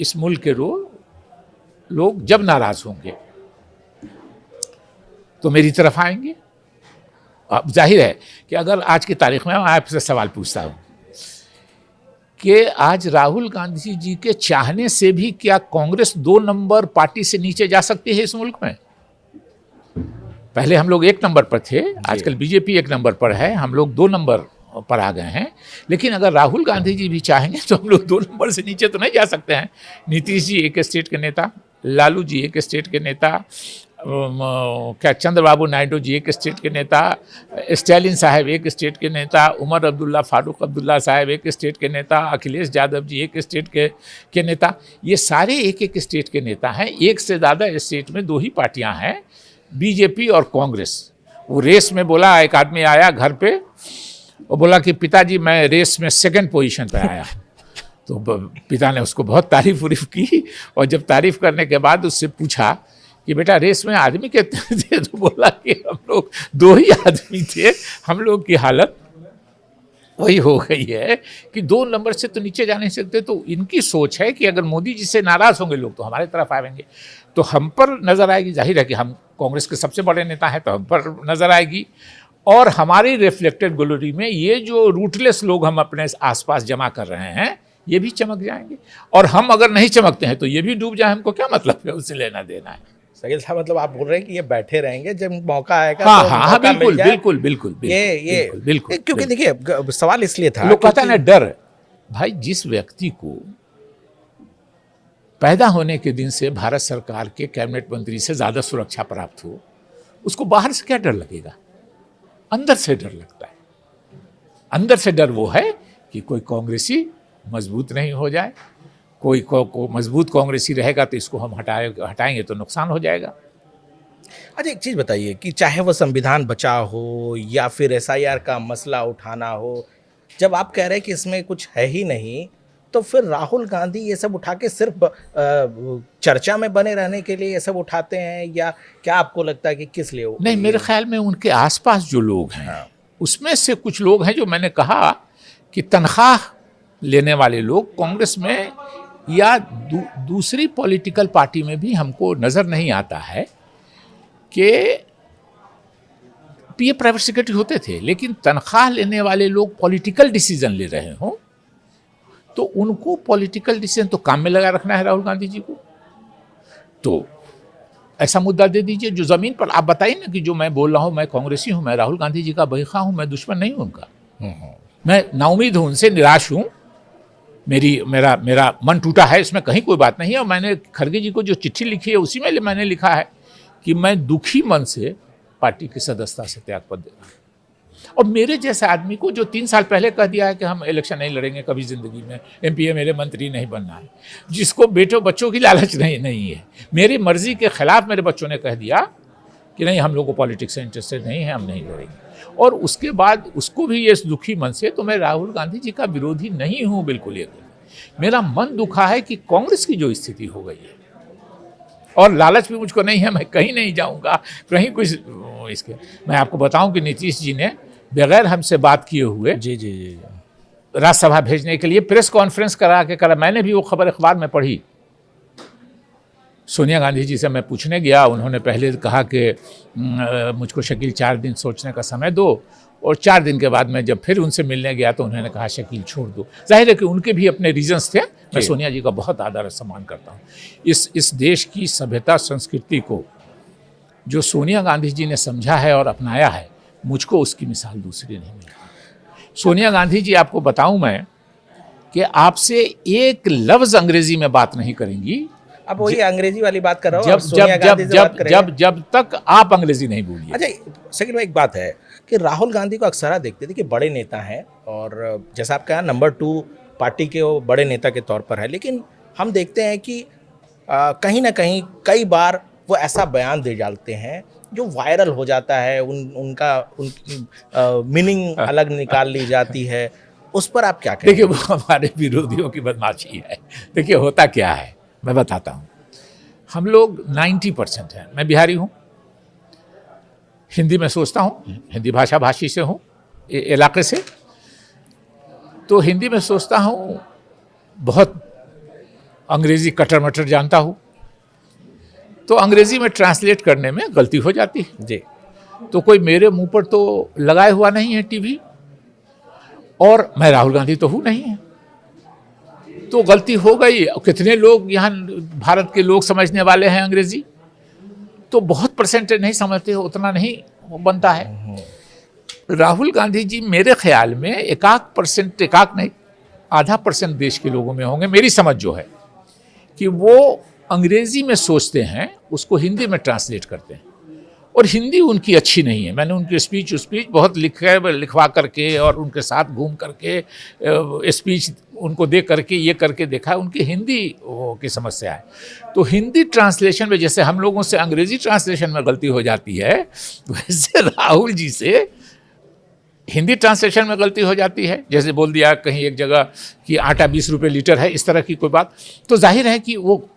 इस मुल्क के लोग जब नाराज होंगे तो मेरी तरफ आएंगे। अब जाहिर है कि अगर आज की तारीख में मैं आपसे सवाल पूछता हूं कि आज राहुल गांधी जी के चाहने से भी क्या कांग्रेस 2 नंबर पार्टी से नीचे जा सकती है इस मुल्क में? पहले हम लोग 1 नंबर पर थे, आजकल बीजेपी 1 नंबर पर है, हम लोग 2 नंबर पर आ गए हैं। लेकिन अगर राहुल गांधी जी भी चाहेंगे तो हम लोग 2 नंबर से नीचे तो नहीं जा सकते हैं। नीतीश जी एक स्टेट के नेता, लालू जी एक स्टेट के नेता, क्या चंद्रबाबू नायडू जी एक स्टेट के नेता, स्टालिन साहब एक स्टेट के नेता, उमर अब्दुल्ला फारूक अब्दुल्ला साहब एक स्टेट के नेता, अखिलेश यादव जी एक स्टेट के नेता। ये सारे एक एक स्टेट के नेता हैं। एक से ज़्यादा स्टेट में 2 ही पार्टियां हैं, बीजेपी और कांग्रेस। वो रेस में बोला, एक आदमी आया घर पे और बोला कि पिताजी मैं रेस में 2nd पोजीशन पर आया। तो पिता ने उसको बहुत तारीफ उरीफ की, और जब तारीफ करने के बाद उससे पूछा कि बेटा रेस में आदमी कितने थे, तो बोला कि हम लोग 2 ही आदमी थे। हम लोग की हालत वही हो गई है कि 2 नंबर से तो नीचे जा नहीं सकते। तो इनकी सोच है कि अगर मोदी जी से नाराज होंगे लोग तो हमारे तरफ आएंगे, तो हम पर नजर आएगी। जाहिर है कि हम कांग्रेस के सबसे बड़े नेता हैं तो हम पर नजर आएगी, और हमारी रिफ्लेक्टेड गैलरी में ये जो रूटलेस लोग हम अपने आसपास जमा कर रहे हैं ये भी चमक जाएंगे। और हम अगर नहीं चमकते हैं तो ये भी डूब जाए, हमको क्या मतलब है, उससे लेना देना है। शकील साहब, मतलब आप बोल रहे हैं कि ये बैठे रहेंगे, जब मौका आएगा हाँ तो हाँ मौका मिल बिल्कुल जाए। बिल्कुल बिल्कुल ये बिल्कुल। क्योंकि देखिए सवाल इसलिए था लोग कहता है ना क्योंकि- डर, भाई जिस व्यक्ति को पैदा होने के दिन से भारत सरकार के कैबिनेट मंत्री से ज्यादा सुरक्षा प्राप्त हो, उसको बाहर से क्या डर लगेगा? अंदर से डर लगता है। अंदर से डर वो है कि कोई कांग्रेसी मजबूत नहीं हो जाए, कोई मजबूत कांग्रेसी रहेगा तो इसको हम हटाएंगे तो नुकसान हो जाएगा। अच्छा, एक चीज़ बताइए कि चाहे वो संविधान बचाव हो या फिर SIR का मसला उठाना हो, जब आप कह रहे हैं कि इसमें कुछ है ही नहीं, तो फिर राहुल गांधी ये सब उठा के सिर्फ चर्चा में बने रहने के लिए ये सब उठाते हैं, या क्या आपको लगता है कि किस लिए? नहीं, मेरे ख्याल में उनके आसपास जो लोग हैं उसमें से कुछ लोग हैं जो मैंने कहा कि तनख्वाह लेने वाले लोग कांग्रेस में या दूसरी पॉलिटिकल पार्टी में भी हमको नज़र नहीं आता है कि ये प्राइवेट सेक्रेटरी होते थे, लेकिन तनख्वाह लेने वाले लोग पॉलिटिकल डिसीजन ले रहे हों तो उनको पॉलिटिकल डिसीजन तो काम में लगा रखना है राहुल गांधी जी को। तो ऐसा मुद्दा दे दीजिए जो ज़मीन पर, आप बताइए ना कि जो मैं बोल रहा हूँ, मैं कांग्रेसी हूँ, मैं राहुल गांधी जी का बहीखा हूँ, मैं दुश्मन नहीं हूँ उनका। मैं नाउमीद हूँ, उनसे निराश हूँ, मेरा मन टूटा है, इसमें कहीं कोई बात नहीं है। और मैंने खड़गे जी को जो चिट्ठी लिखी है उसी में मैंने लिखा है कि मैं दुखी मन से पार्टी की सदस्यता से त्यागपत्र दे रहा हूँ। और मेरे जैसे आदमी को जो 3 साल पहले कह दिया है कि हम इलेक्शन नहीं लड़ेंगे कभी ज़िंदगी में, MP MLA मंत्री नहीं बनना है, जिसको बच्चों की लालच नहीं है, मेरी मर्जी के खिलाफ मेरे बच्चों ने कह दिया कि नहीं हम लोग को पॉलिटिक्स से इंटरेस्टेड नहीं है, हम नहीं लड़ेंगे, और उसके बाद उसको भी ये दुखी मन से, तो मैं राहुल गांधी जी का विरोधी नहीं हूँ बिल्कुल। ये मेरा मन दुखा है कि कांग्रेस की जो स्थिति हो गई है, और लालच भी मुझको नहीं है, मैं कहीं नहीं जाऊंगा कहीं कुछ इसके। मैं आपको बताऊं कि नीतीश जी ने बगैर हमसे बात किए हुए जी राज्यसभा भेजने के लिए प्रेस कॉन्फ्रेंस करा। मैंने भी वो खबर अखबार में पढ़ी। सोनिया गांधी जी से मैं पूछने गया, उन्होंने पहले कहा कि मुझको शकील 4 दिन सोचने का समय दो, और 4 दिन के बाद मैं जब फिर उनसे मिलने गया तो उन्होंने कहा शकील छोड़ दो। जाहिर है कि उनके भी अपने रीजंस थे। मैं सोनिया जी का बहुत आदर और सम्मान करता हूँ। इस देश की सभ्यता संस्कृति को जो सोनिया गांधी जी ने समझा है और अपनाया है, मुझको उसकी मिसाल दूसरी नहीं मिली। सोनिया गांधी जी, आपको बताऊं मैं कि आपसे एक लफ्ज़ अंग्रेजी में बात नहीं करेंगी। अब वही अंग्रेजी वाली बात कर रहा हूँ, सोनिया गांधी से बात करें। जब तक आप अंग्रेजी नहीं बोलिए। अच्छा, सेकंड में एक बात है कि राहुल गांधी को अक्सर देखते थे कि बड़े नेता हैं, और जैसा आप कहा नंबर 2 पार्टी के वो बड़े नेता के तौर पर है, लेकिन हम देखते हैं कि कहीं ना कहीं कई बार वो ऐसा बयान दे डालते हैं जो वायरल हो जाता है, उनकी मीनिंग अलग निकाल ली जाती है। उस पर आप क्या कहेंगे? देखिए, वो हमारे विरोधियों की बदमाशी है। देखिए, होता क्या है, मैं बताता हूँ। हम लोग 90% हैं। मैं बिहारी हूँ, हिंदी में सोचता हूँ, हिंदी भाषा भाषी से हूँ, इलाके से। तो हिंदी में सोचता हूँ, बहुत अंग्रेजी कटर मटर जानता हूँ, तो अंग्रेजी में ट्रांसलेट करने में गलती हो जाती है। जी। तो कोई मेरे मुंह पर तो लगाए हुआ नहीं है टीवी, और मैं राहुल गांधी तो हूँ नहीं है, तो गलती हो गई। कितने लोग यहाँ भारत के लोग समझने वाले हैं अंग्रेजी, तो बहुत परसेंटेज नहीं समझते, उतना नहीं बनता है। राहुल गांधी जी मेरे ख्याल में एकाक नहीं, आधा % देश के लोगों में होंगे, मेरी समझ जो है, कि वो अंग्रेजी में सोचते हैं, उसको हिंदी में ट्रांसलेट करते हैं, और हिंदी उनकी अच्छी नहीं है। मैंने उनकी स्पीच बहुत लिखवा करके और उनके साथ घूम करके स्पीच उनको दे करके ये करके देखा, उनकी हिंदी की समस्या है। तो हिंदी ट्रांसलेशन में जैसे हम लोगों से अंग्रेजी ट्रांसलेशन में गलती हो जाती है, वैसे राहुल जी से हिंदी ट्रांसलेशन में गलती हो जाती है। जैसे बोल दिया कहीं एक जगह कि आटा 20 रुपये लीटर है, इस तरह की कोई बात, तो जाहिर है कि वो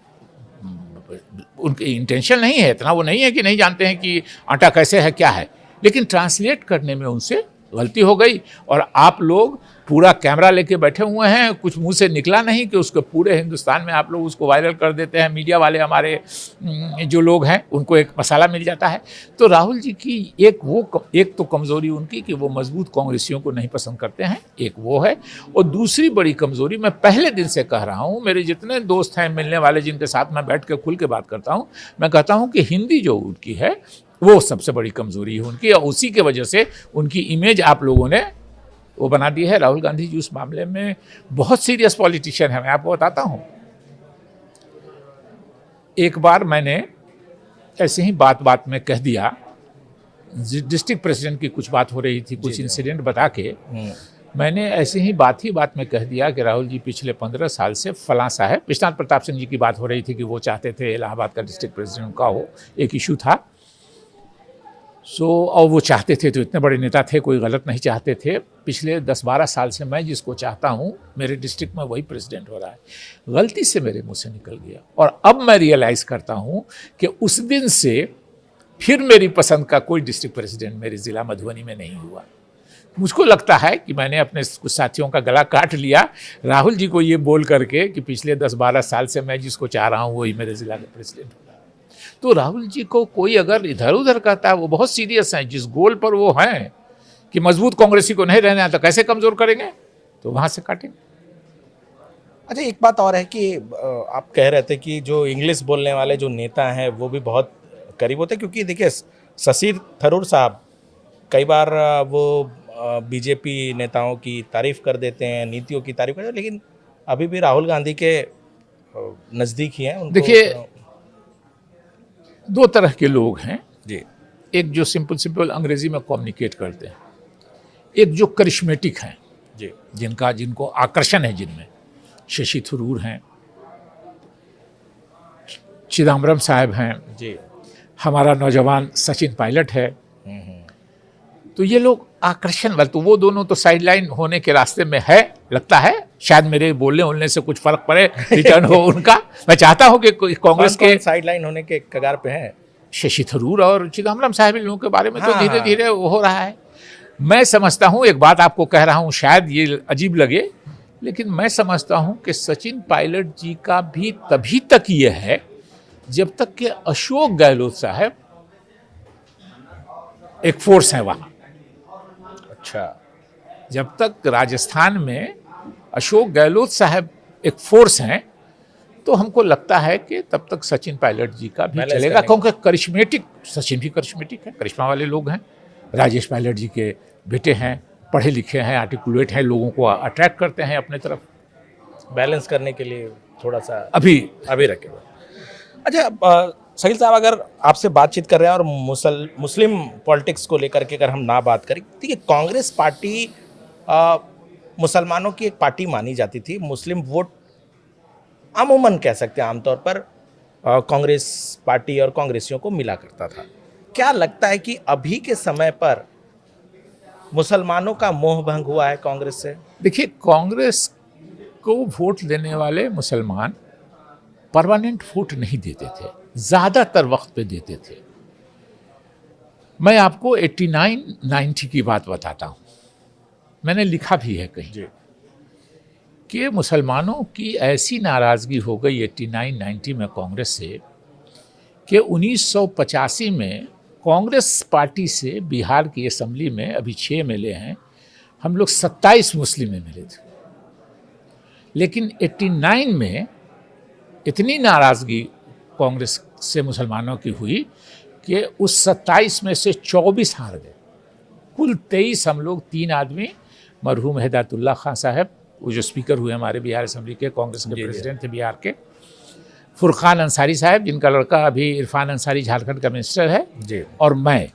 उनकी इंटेंशन नहीं है, इतना वो नहीं है कि नहीं जानते हैं कि आटा कैसे है क्या है, लेकिन ट्रांसलेट करने में उनसे गलती हो गई। और आप लोग पूरा कैमरा लेके बैठे हुए हैं, कुछ मुंह से निकला नहीं कि उसको पूरे हिंदुस्तान में आप लोग उसको वायरल कर देते हैं। मीडिया वाले हमारे जो लोग हैं, उनको एक मसाला मिल जाता है। तो राहुल जी की एक तो कमज़ोरी उनकी कि वो मजबूत कांग्रेसियों को नहीं पसंद करते हैं, एक वो है। और दूसरी बड़ी कमज़ोरी, मैं पहले दिन से कह रहा हूँ, मेरे जितने दोस्त हैं मिलने वाले, जिनके साथ मैं बैठ के खुल के बात करता हूँ, मैं कहता हूँ कि हिंदी जो उनकी है वो सबसे बड़ी कमज़ोरी है उनकी, और उसी के वजह से उनकी इमेज आप लोगों ने वो बना दी है। राहुल गांधी जी उस मामले में बहुत सीरियस पॉलिटिशियन है। मैं आपको बताता हूँ, एक बार मैंने ऐसे ही बात में कह दिया, डिस्ट्रिक्ट प्रेसिडेंट की कुछ बात हो रही थी, कुछ इंसिडेंट बता के मैंने ऐसे ही बात में कह दिया कि राहुल जी पिछले 15 साल से फलां साहब, विश्वनाथ प्रताप सिंह जी की बात हो रही थी कि वो चाहते थे इलाहाबाद का डिस्ट्रिक्ट प्रेसिडेंट का हो, एक इशू था। और वो चाहते थे, तो इतने बड़े नेता थे, कोई गलत नहीं चाहते थे। पिछले 10-12 साल से मैं जिसको चाहता हूँ मेरे डिस्ट्रिक्ट में वही प्रेसिडेंट हो रहा है। गलती से मेरे मुंह से निकल गया, और अब मैं रियलाइज़ करता हूँ कि उस दिन से फिर मेरी पसंद का कोई डिस्ट्रिक्ट प्रेसिडेंट मेरे ज़िला मधुबनी में नहीं हुआ। मुझको लगता है कि मैंने अपने कुछ साथियों का गला काट लिया राहुल जी को ये बोल करके कि पिछले 10-12 साल से मैं जिसको चाह रहा हूँ वही मेरे ज़िला का प्रेसिडेंट हो। तो राहुल जी को कोई अगर इधर उधर कहता है, वो बहुत सीरियस हैं, जिस गोल पर वो हैं कि मजबूत कांग्रेसी को नहीं रहना, तो कैसे कमजोर करेंगे, तो वहां से काटेंगे। अच्छा, एक बात और है कि आप कह रहे थे कि जो इंग्लिश बोलने वाले जो नेता हैं वो भी बहुत करीब होते हैं, क्योंकि देखिए शशि थरूर साहब कई बार वो बीजेपी नेताओं की तारीफ कर देते हैं, नीतियों की तारीफ करते हैं, लेकिन अभी भी राहुल गांधी के नज़दीक ही हैं। देखिए, दो तरह के लोग हैं जी। एक जो सिंपल अंग्रेजी में कम्युनिकेट करते हैं, एक जो करिश्मेटिक हैं जी, जिनको आकर्षण है, जिनमें शशि थरूर हैं, चिदम्बरम साहब हैं जी, हमारा नौजवान सचिन पायलट है। तो ये लोग आकर्षण वाले, तो वो दोनों तो साइडलाइन होने के रास्ते में है, लगता है शायद मेरे बोलने होने से कुछ फर्क पड़े, रिटर्न हो उनका। मैं चाहता हूं कि कांग्रेस के साइडलाइन होने के कगार पे हैं शशि थरूर और चिदम्बरम साहब, इन लोगों के बारे में तो हाँ, धीरे धीरे हो रहा है। मैं समझता हूं, एक बात आपको कह रहा हूं, शायद ये अजीब लगे, लेकिन मैं समझता हूं कि सचिन पायलट जी का भी तभी तक ये है जब तक कि अशोक गहलोत साहब एक फोर्स है वहां। अच्छा, जब तक राजस्थान में अशोक गहलोत साहब एक फोर्स हैं, तो हमको लगता है कि तब तक सचिन पायलट जी का भी चलेगा, क्योंकि करिश्मेटिक, सचिन भी करिश्मेटिक है, करिश्मा वाले लोग हैं। राजेश पायलट जी के बेटे हैं, पढ़े लिखे हैं, आर्टिकुलेट हैं, लोगों को अट्रैक्ट करते हैं अपने तरफ। बैलेंस करने के लिए थोड़ा सा अभी रखे। अच्छा शकील साहब, अगर आपसे बातचीत कर रहे हैं और मुस्लिम पॉलिटिक्स को लेकर के अगर हम ना बात करें, देखिए कांग्रेस पार्टी मुसलमानों की एक पार्टी मानी जाती थी। मुस्लिम वोट अमूमन कह सकते हैं आमतौर पर कांग्रेस पार्टी और कांग्रेसियों को मिला करता था। क्या लगता है कि अभी के समय पर मुसलमानों का मोह भंग हुआ है कांग्रेस से? देखिए, कांग्रेस को वोट देने वाले मुसलमान परमानेंट वोट नहीं देते थे, ज़्यादातर वक्त पे देते थे। मैं आपको 89-90 की बात बताता हूँ, मैंने लिखा भी है कहीं कि मुसलमानों की ऐसी नाराज़गी हो गई 89-90 में कांग्रेस से कि 1985 में कांग्रेस पार्टी से बिहार की असेंबली में अभी 6 एमएलए हैं, हम लोग 27 मुस्लिम एमएलए थे। लेकिन 89 में इतनी नाराज़गी कांग्रेस से मुसलमानों की हुई कि उस 27 में से 24 हार गए। कुल 23 हम लोग 3 आदमी, मरहूम हिदायतुल्लाह खान साहब, वो जो स्पीकर हुए हमारे बिहार असेंबली के, कांग्रेस के प्रेसिडेंट थे बिहार के, फुरकान अंसारी साहब जिनका लड़का अभी इरफान अंसारी झारखंड का मिनिस्टर है जी, और मैं,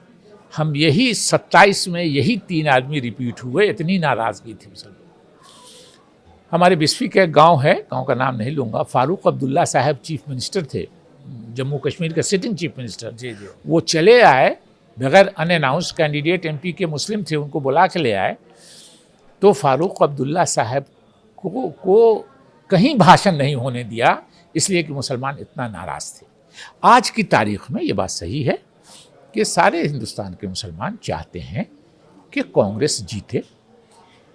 हम यही 27 में यही 3 आदमी रिपीट हुए। इतनी नाराज़गी थी मुसलमान। हमारे बिस्फी का एक गाँव है, गाँव का नाम नहीं लूँगा, फारूक अब्दुल्ला साहब चीफ मिनिस्टर थे, जम्मू कश्मीर के सिटिंग चीफ मिनिस्टर। जी जी, वो चले आए बगैर अनअनाउंस, कैंडिडेट एमपी के मुस्लिम थे, उनको बुला के ले आए। तो फारूक अब्दुल्ला साहब को कहीं भाषण नहीं होने दिया, इसलिए कि मुसलमान इतना नाराज़ थे। आज की तारीख में ये बात सही है कि सारे हिंदुस्तान के मुसलमान चाहते हैं कि कांग्रेस जीते।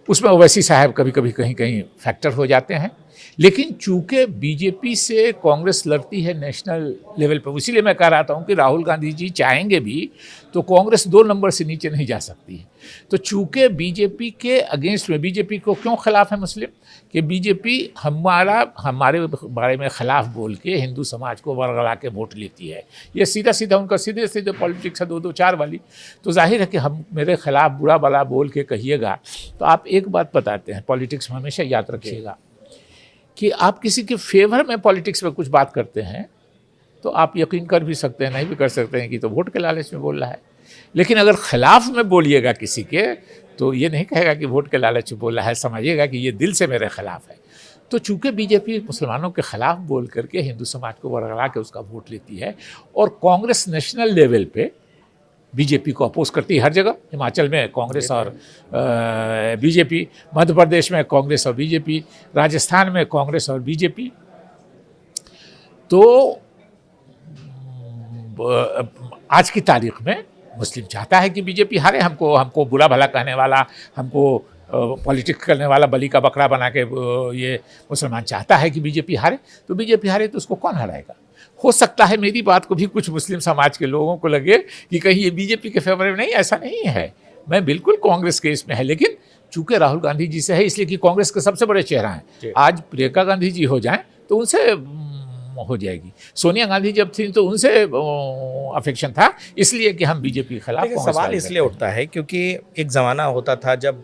उसमें ओवैसी साहब कभी कभी कहीं कहीं फैक्टर हो जाते हैं, लेकिन चूंकि बीजेपी से कांग्रेस लड़ती है नेशनल लेवल पर, इसीलिए मैं कह रहा हूँ कि राहुल गांधी जी चाहेंगे भी तो कांग्रेस 2 नंबर से नीचे नहीं जा सकती है। तो चूंकि बीजेपी के अगेंस्ट में, बीजेपी को क्यों खिलाफ है मुस्लिम, कि बीजेपी हमारे बारे में खिलाफ बोल के हिंदू समाज को वर्गला के वोट लेती है। ये सीधा सीधा उनका सीधे सीधे पॉलिटिक्स है, 2-2-4 वाली। तो जाहिर है कि हम मेरे खिलाफ बुरा भला बोल के कहिएगा तो आप एक बात बताते हैं, पॉलिटिक्स में हमेशा याद रखिएगा कि आप किसी के फेवर में पॉलिटिक्स में कुछ बात करते हैं तो आप यकीन कर भी सकते हैं, नहीं भी कर सकते हैं कि तो वोट के लालच में बोल रहा है। लेकिन अगर खिलाफ में बोलिएगा किसी के तो ये नहीं कहेगा कि वोट के लालच में बोल रहा है, समझिएगा कि ये दिल से मेरे खिलाफ है। तो चूंकि बीजेपी मुसलमानों के खिलाफ बोल करके हिंदू समाज को वर्गला के उसका वोट लेती है, और कांग्रेस नेशनल लेवल पे बीजेपी को अपोज करती है हर जगह। हिमाचल में कांग्रेस और बीजेपी, मध्य प्रदेश में कांग्रेस और बीजेपी, राजस्थान में कांग्रेस और बीजेपी। तो आज की तारीख में मुस्लिम चाहता है कि बीजेपी हारे। हमको बुरा भला कहने वाला, हमको पॉलिटिक्स करने वाला बलि का बकरा बना के ये मुसलमान चाहता है कि बीजेपी हारे। तो बीजेपी हारे तो उसको कौन हराएगा? हो सकता है मेरी बात को भी कुछ मुस्लिम समाज के लोगों को लगे कि कहीं ये बीजेपी के फेवर में नहीं, ऐसा नहीं है। मैं बिल्कुल कांग्रेस के इसमें है, लेकिन चूंकि राहुल गांधी जी से है इसलिए कि कांग्रेस के सबसे बड़े चेहरा हैं। आज प्रियंका गांधी जी हो जाएं तो उनसे हो जाएगी, सोनिया गांधी जब थी तो उनसे अफेक्शन था, इसलिए कि हम बीजेपी के खिलाफ। सवाल इसलिए उठता है क्योंकि एक ज़माना होता था जब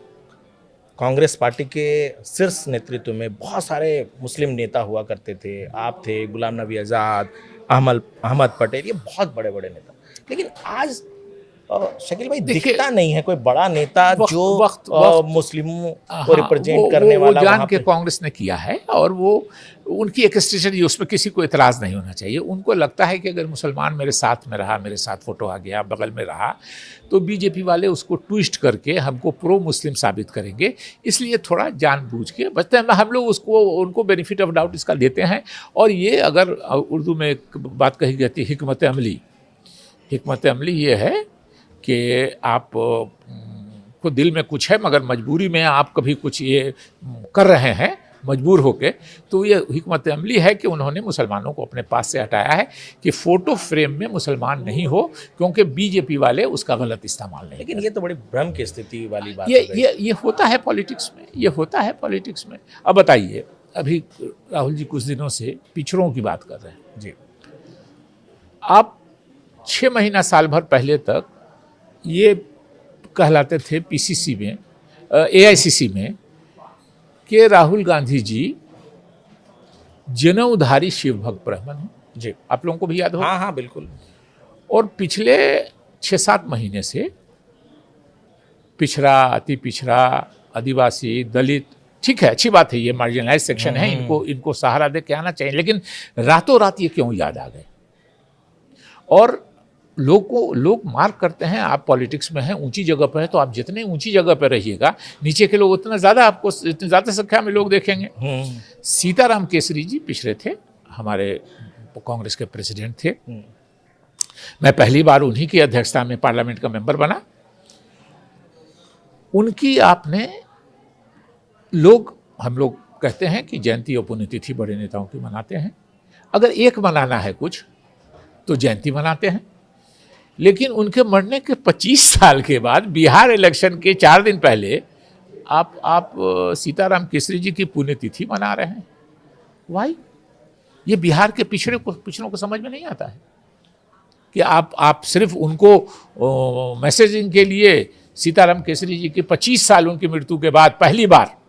कांग्रेस पार्टी के शीर्ष नेतृत्व में बहुत सारे मुस्लिम नेता हुआ करते थे। आप थे, गुलाम नबी आज़ाद, अहमद पटेल, ये बहुत बड़े बड़े नेता। लेकिन आज शकील भाई दिखता नहीं है कोई बड़ा नेता जो मुस्लिमों को रिप्रेजेंट करने वाला। वो जान के कांग्रेस ने किया है, और वो उनकी एक स्ट्रेटजी, उसमें किसी को इतराज़ नहीं होना चाहिए। उनको लगता है कि अगर मुसलमान मेरे साथ में रहा, मेरे साथ फोटो आ गया, बगल में रहा, तो बीजेपी वाले उसको ट्विस्ट करके हमको प्रो मुस्लिम साबित करेंगे, इसलिए थोड़ा जानबूझ के बचते हैं। हम लोग उनको बेनिफिट ऑफ डाउट इसका देते हैं। और ये अगर उर्दू में एक बात कही जाती है हिकमत अमली ये है कि आप को दिल में कुछ है मगर मजबूरी में आप कभी कुछ ये कर रहे हैं मजबूर होके, तो ये हिकमत अमली है कि उन्होंने मुसलमानों को अपने पास से हटाया है कि फ़ोटो फ्रेम में मुसलमान नहीं हो, क्योंकि बीजेपी वाले उसका गलत इस्तेमाल नहीं। लेकिन ये तो बड़ी भ्रम की स्थिति वाली बात ये होता है पॉलिटिक्स में, ये होता है पॉलिटिक्स में। अब बताइए, अभी राहुल जी कुछ दिनों से पिछड़ों की बात कर रहे हैं जी। आप 6 महीना साल भर पहले तक ये कहलाते थे पीसीसी में, एआईसीसी में, कि राहुल गांधी जी जनेऊधारी शिव भक्त ब्राह्मण हैं। जी, आप लोगों को भी याद हो? हाँ हाँ बिल्कुल। और पिछले 6-7 महीने से पिछड़ा, अति पिछड़ा, आदिवासी, दलित, ठीक है, अच्छी बात है, ये मार्जिनलाइज सेक्शन है, इनको सहारा दे के आना चाहिए, लेकिन रातों रात ये क्यों याद आ गए? और लोग मार्क करते हैं, आप पॉलिटिक्स में हैं, ऊंची जगह पर है, तो आप जितने ऊंची जगह पर रहिएगा, नीचे के लोग उतना ज़्यादा आपको, इतनी ज़्यादा संख्या में लोग देखेंगे। सीताराम केसरी जी पिछड़े थे, हमारे कांग्रेस के प्रेसिडेंट थे। मैं पहली बार उन्हीं की अध्यक्षता में पार्लियामेंट का मेंबर बना। उनकी आपने हम लोग कहते हैं कि जयंती और पुण्यतिथि बड़े नेताओं की मनाते हैं। अगर एक मनाना है कुछ तो जयंती मनाते हैं, लेकिन उनके मरने के 25 साल के बाद बिहार इलेक्शन के 4 दिन पहले आप सीताराम केसरी जी की पुण्यतिथि मना रहे हैं। वाई? ये बिहार के पिछड़ों को समझ में नहीं आता है कि आप सिर्फ उनको मैसेजिंग के लिए सीताराम केसरी जी के 25 साल उनकी मृत्यु के बाद पहली बार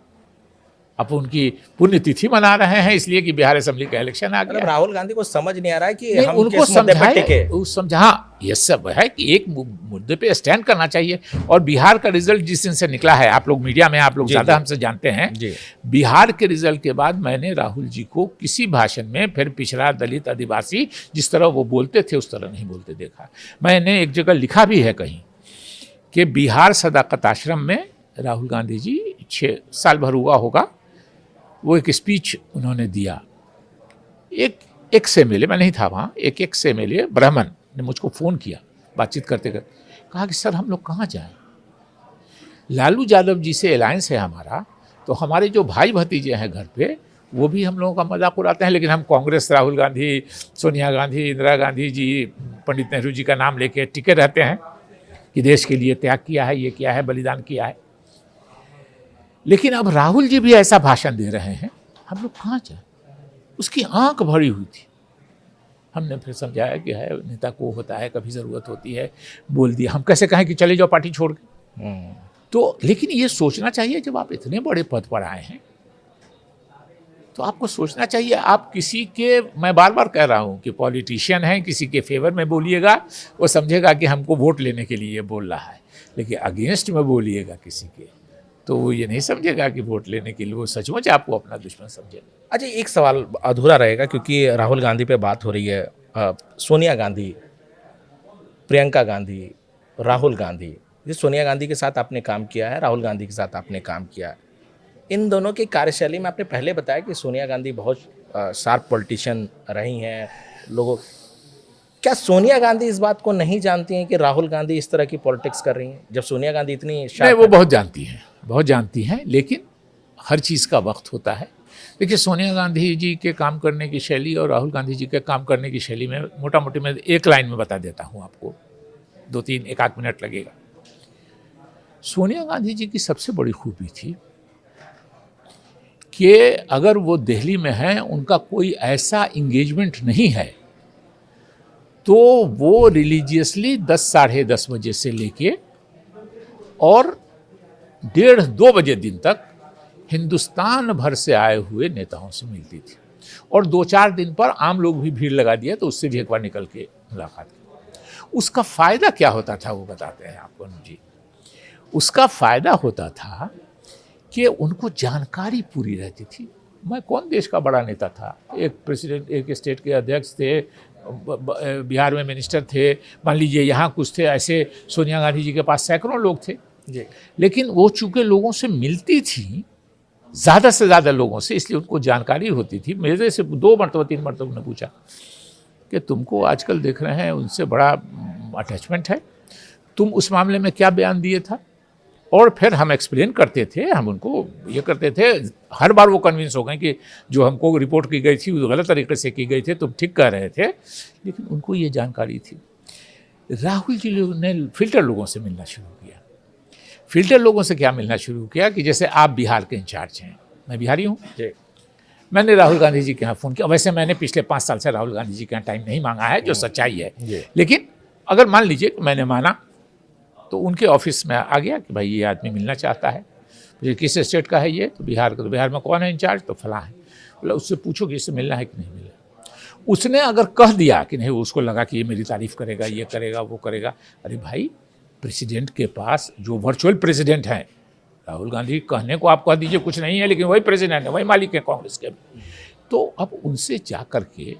आप उनकी पुण्यतिथि मना रहे हैं, इसलिए कि बिहार असेंबली का इलेक्शन आ गया। राहुल गांधी को समझ नहीं आ रहा है कि हम उनको किस मुद्दे पर टिके। समझा ये सब है कि एक मुद्दे पे स्टैंड करना चाहिए। और बिहार का रिजल्ट जिस दिन से निकला है, आप लोग मीडिया में आप लोग ज्यादा हमसे जानते हैं, बिहार के रिजल्ट के बाद मैंने राहुल जी को किसी भाषण में फिर पिछड़ा, दलित, आदिवासी जिस तरह वो बोलते थे उस तरह नहीं बोलते देखा। मैंने एक जगह लिखा भी है कहीं कि बिहार सदाकत आश्रम में राहुल गांधी जी 6 साल भर हुआ होगा, वो एक स्पीच उन्होंने दिया। एक से मिले, मैं नहीं था वहाँ, एक से मिले ब्राह्मण ने मुझको फ़ोन किया बातचीत करते करते, कहा कि सर हम लोग कहाँ जाएं? लालू यादव जी से अलायंस है हमारा, तो हमारे जो भाई भतीजे हैं घर पे वो भी हम लोगों का मजाक उड़ाते हैं, लेकिन हम कांग्रेस, राहुल गांधी, सोनिया गांधी, इंदिरा गांधी जी, पंडित नेहरू जी का नाम लेके टिके रहते हैं कि देश के लिए त्याग किया है, ये किया है, बलिदान किया है। लेकिन अब राहुल जी भी ऐसा भाषण दे रहे हैं, हम लोग कहाँ जाए? उसकी आंख भरी हुई थी। हमने फिर समझाया कि है नेता को होता है, कभी ज़रूरत होती है, बोल दिया। हम कैसे कहें कि चले जाओ पार्टी छोड़ के? तो लेकिन ये सोचना चाहिए, जब आप इतने बड़े पद पर आए हैं तो आपको सोचना चाहिए। आप किसी के, मैं बार बार कह रहा हूँ कि पॉलिटिशियन हैं, किसी के फेवर में बोलिएगा, वो समझेगा कि हमको वोट लेने के लिए बोल रहा है, लेकिन अगेंस्ट में बोलिएगा किसी के, तो वो ये नहीं समझेगा कि वोट लेने के लिए, वो सचमुच आपको अपना दुश्मन समझेगा। अच्छा, एक सवाल अधूरा रहेगा क्योंकि राहुल गांधी पे बात हो रही है। सोनिया गांधी, प्रियंका गांधी, राहुल गांधी, ये सोनिया गांधी के साथ आपने काम किया है, राहुल गांधी के साथ आपने काम किया है। इन दोनों की कार्यशैली में आपने पहले बताया कि सोनिया गांधी बहुत शार्प पॉलिटिशियन रही हैं। क्या सोनिया गांधी इस बात को नहीं जानती हैं कि राहुल गांधी इस तरह की पॉलिटिक्स कर रही हैं? जब सोनिया गांधी इतनी नहीं, वो बहुत जानती हैं, लेकिन हर चीज़ का वक्त होता है। देखिए, सोनिया गांधी जी के काम करने की शैली और राहुल गांधी जी के काम करने की शैली में मोटा मोटी मैं एक लाइन में बता देता हूँ आपको, 2-3 एक आध मिनट लगेगा। सोनिया गांधी जी की सबसे बड़ी खूबी थी कि अगर वो दिल्ली में हैं, उनका कोई ऐसा इंगेजमेंट नहीं है, तो वो रिलीजियसली 10 साढ़े 10 बजे से लेके और 1:30-2 बजे दिन तक हिंदुस्तान भर से आए हुए नेताओं से मिलती थी। और 2-4 दिन पर आम लोग भी भीड़ लगा दिया तो उससे भी एक बार निकल के मुलाकात की। उसका फ़ायदा क्या होता था वो बताते हैं आपको अनुज जी। उसका फ़ायदा होता था कि उनको जानकारी पूरी रहती थी। मैं कौन देश का बड़ा नेता था, एक प्रेसिडेंट, एक स्टेट के अध्यक्ष थे, बिहार में मिनिस्टर थे, मान लीजिए यहाँ कुछ थे, ऐसे सोनिया गांधी जी के पास सैकड़ों लोग थे जी। लेकिन वो चूँकि लोगों से मिलती थी, ज़्यादा से ज़्यादा लोगों से, इसलिए उनको जानकारी होती थी। मेरे से 2 मरतबा 3 मरतबा उन्होंने पूछा कि तुमको आजकल देख रहे हैं उनसे बड़ा अटैचमेंट है, तुम उस मामले में क्या बयान दिए था? और फिर हम एक्सप्लेन करते थे, हम उनको ये करते थे। हर बार वो कन्विंस हो गए कि जो हमको रिपोर्ट की गई थी वो गलत तरीके से की गई थी, तुम ठीक कह रहे थे, लेकिन उनको ये जानकारी थी। राहुल जी ने फिल्टर लोगों से मिलना शुरू किया। फिल्टर लोगों से क्या मिलना शुरू किया कि जैसे आप बिहार के इंचार्ज हैं, मैं बिहारी हूँ, मैंने राहुल गांधी जी के यहाँ फ़ोन किया। वैसे मैंने पिछले 5 साल से राहुल गांधी जी के यहाँ टाइम नहीं मांगा है, जो सच्चाई है, लेकिन अगर मान लीजिए कि मैंने माना तो उनके ऑफिस में आ गया कि भाई ये आदमी मिलना चाहता है। मुझे किस स्टेट का है ये? तो बिहार का। तो बिहार में कौन है इंचार्ज? तो फलां है। बोला उससे पूछो कि इससे मिलना है कि नहीं मिलना। उसने अगर कह दिया कि नहीं, उसको लगा कि ये मेरी तारीफ करेगा, ये करेगा, वो करेगा। अरे भाई, प्रेसिडेंट के पास जो वर्चुअल प्रेसिडेंट हैं, राहुल गांधी कहने को आप कह दीजिए कुछ नहीं है, लेकिन वही प्रेसिडेंट है, वही मालिक है कांग्रेस के। तो अब उनसे जा कर के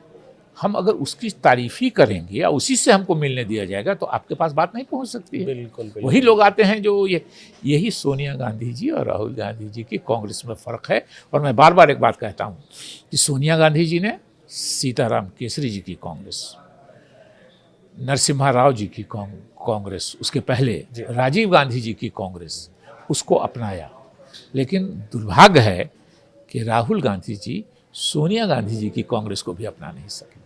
हम अगर उसकी तारीफ ही करेंगे या उसी से हमको मिलने दिया जाएगा तो आपके पास बात नहीं पहुंच सकती है। बिल्कुल बिल्कुल। वही लोग आते हैं जो यही सोनिया गांधी जी और राहुल गांधी जी की कांग्रेस में फ़र्क है। और मैं बार बार एक बात कहता हूँ कि सोनिया गांधी जी ने सीताराम केसरी जी की कांग्रेस, नरसिम्हा राव जी की कांग्रेस, उसके पहले राजीव गांधी जी की कांग्रेस, उसको अपनाया। लेकिन दुर्भाग्य है कि राहुल गांधी जी सोनिया गांधी जी की कांग्रेस को भी अपना नहीं सके।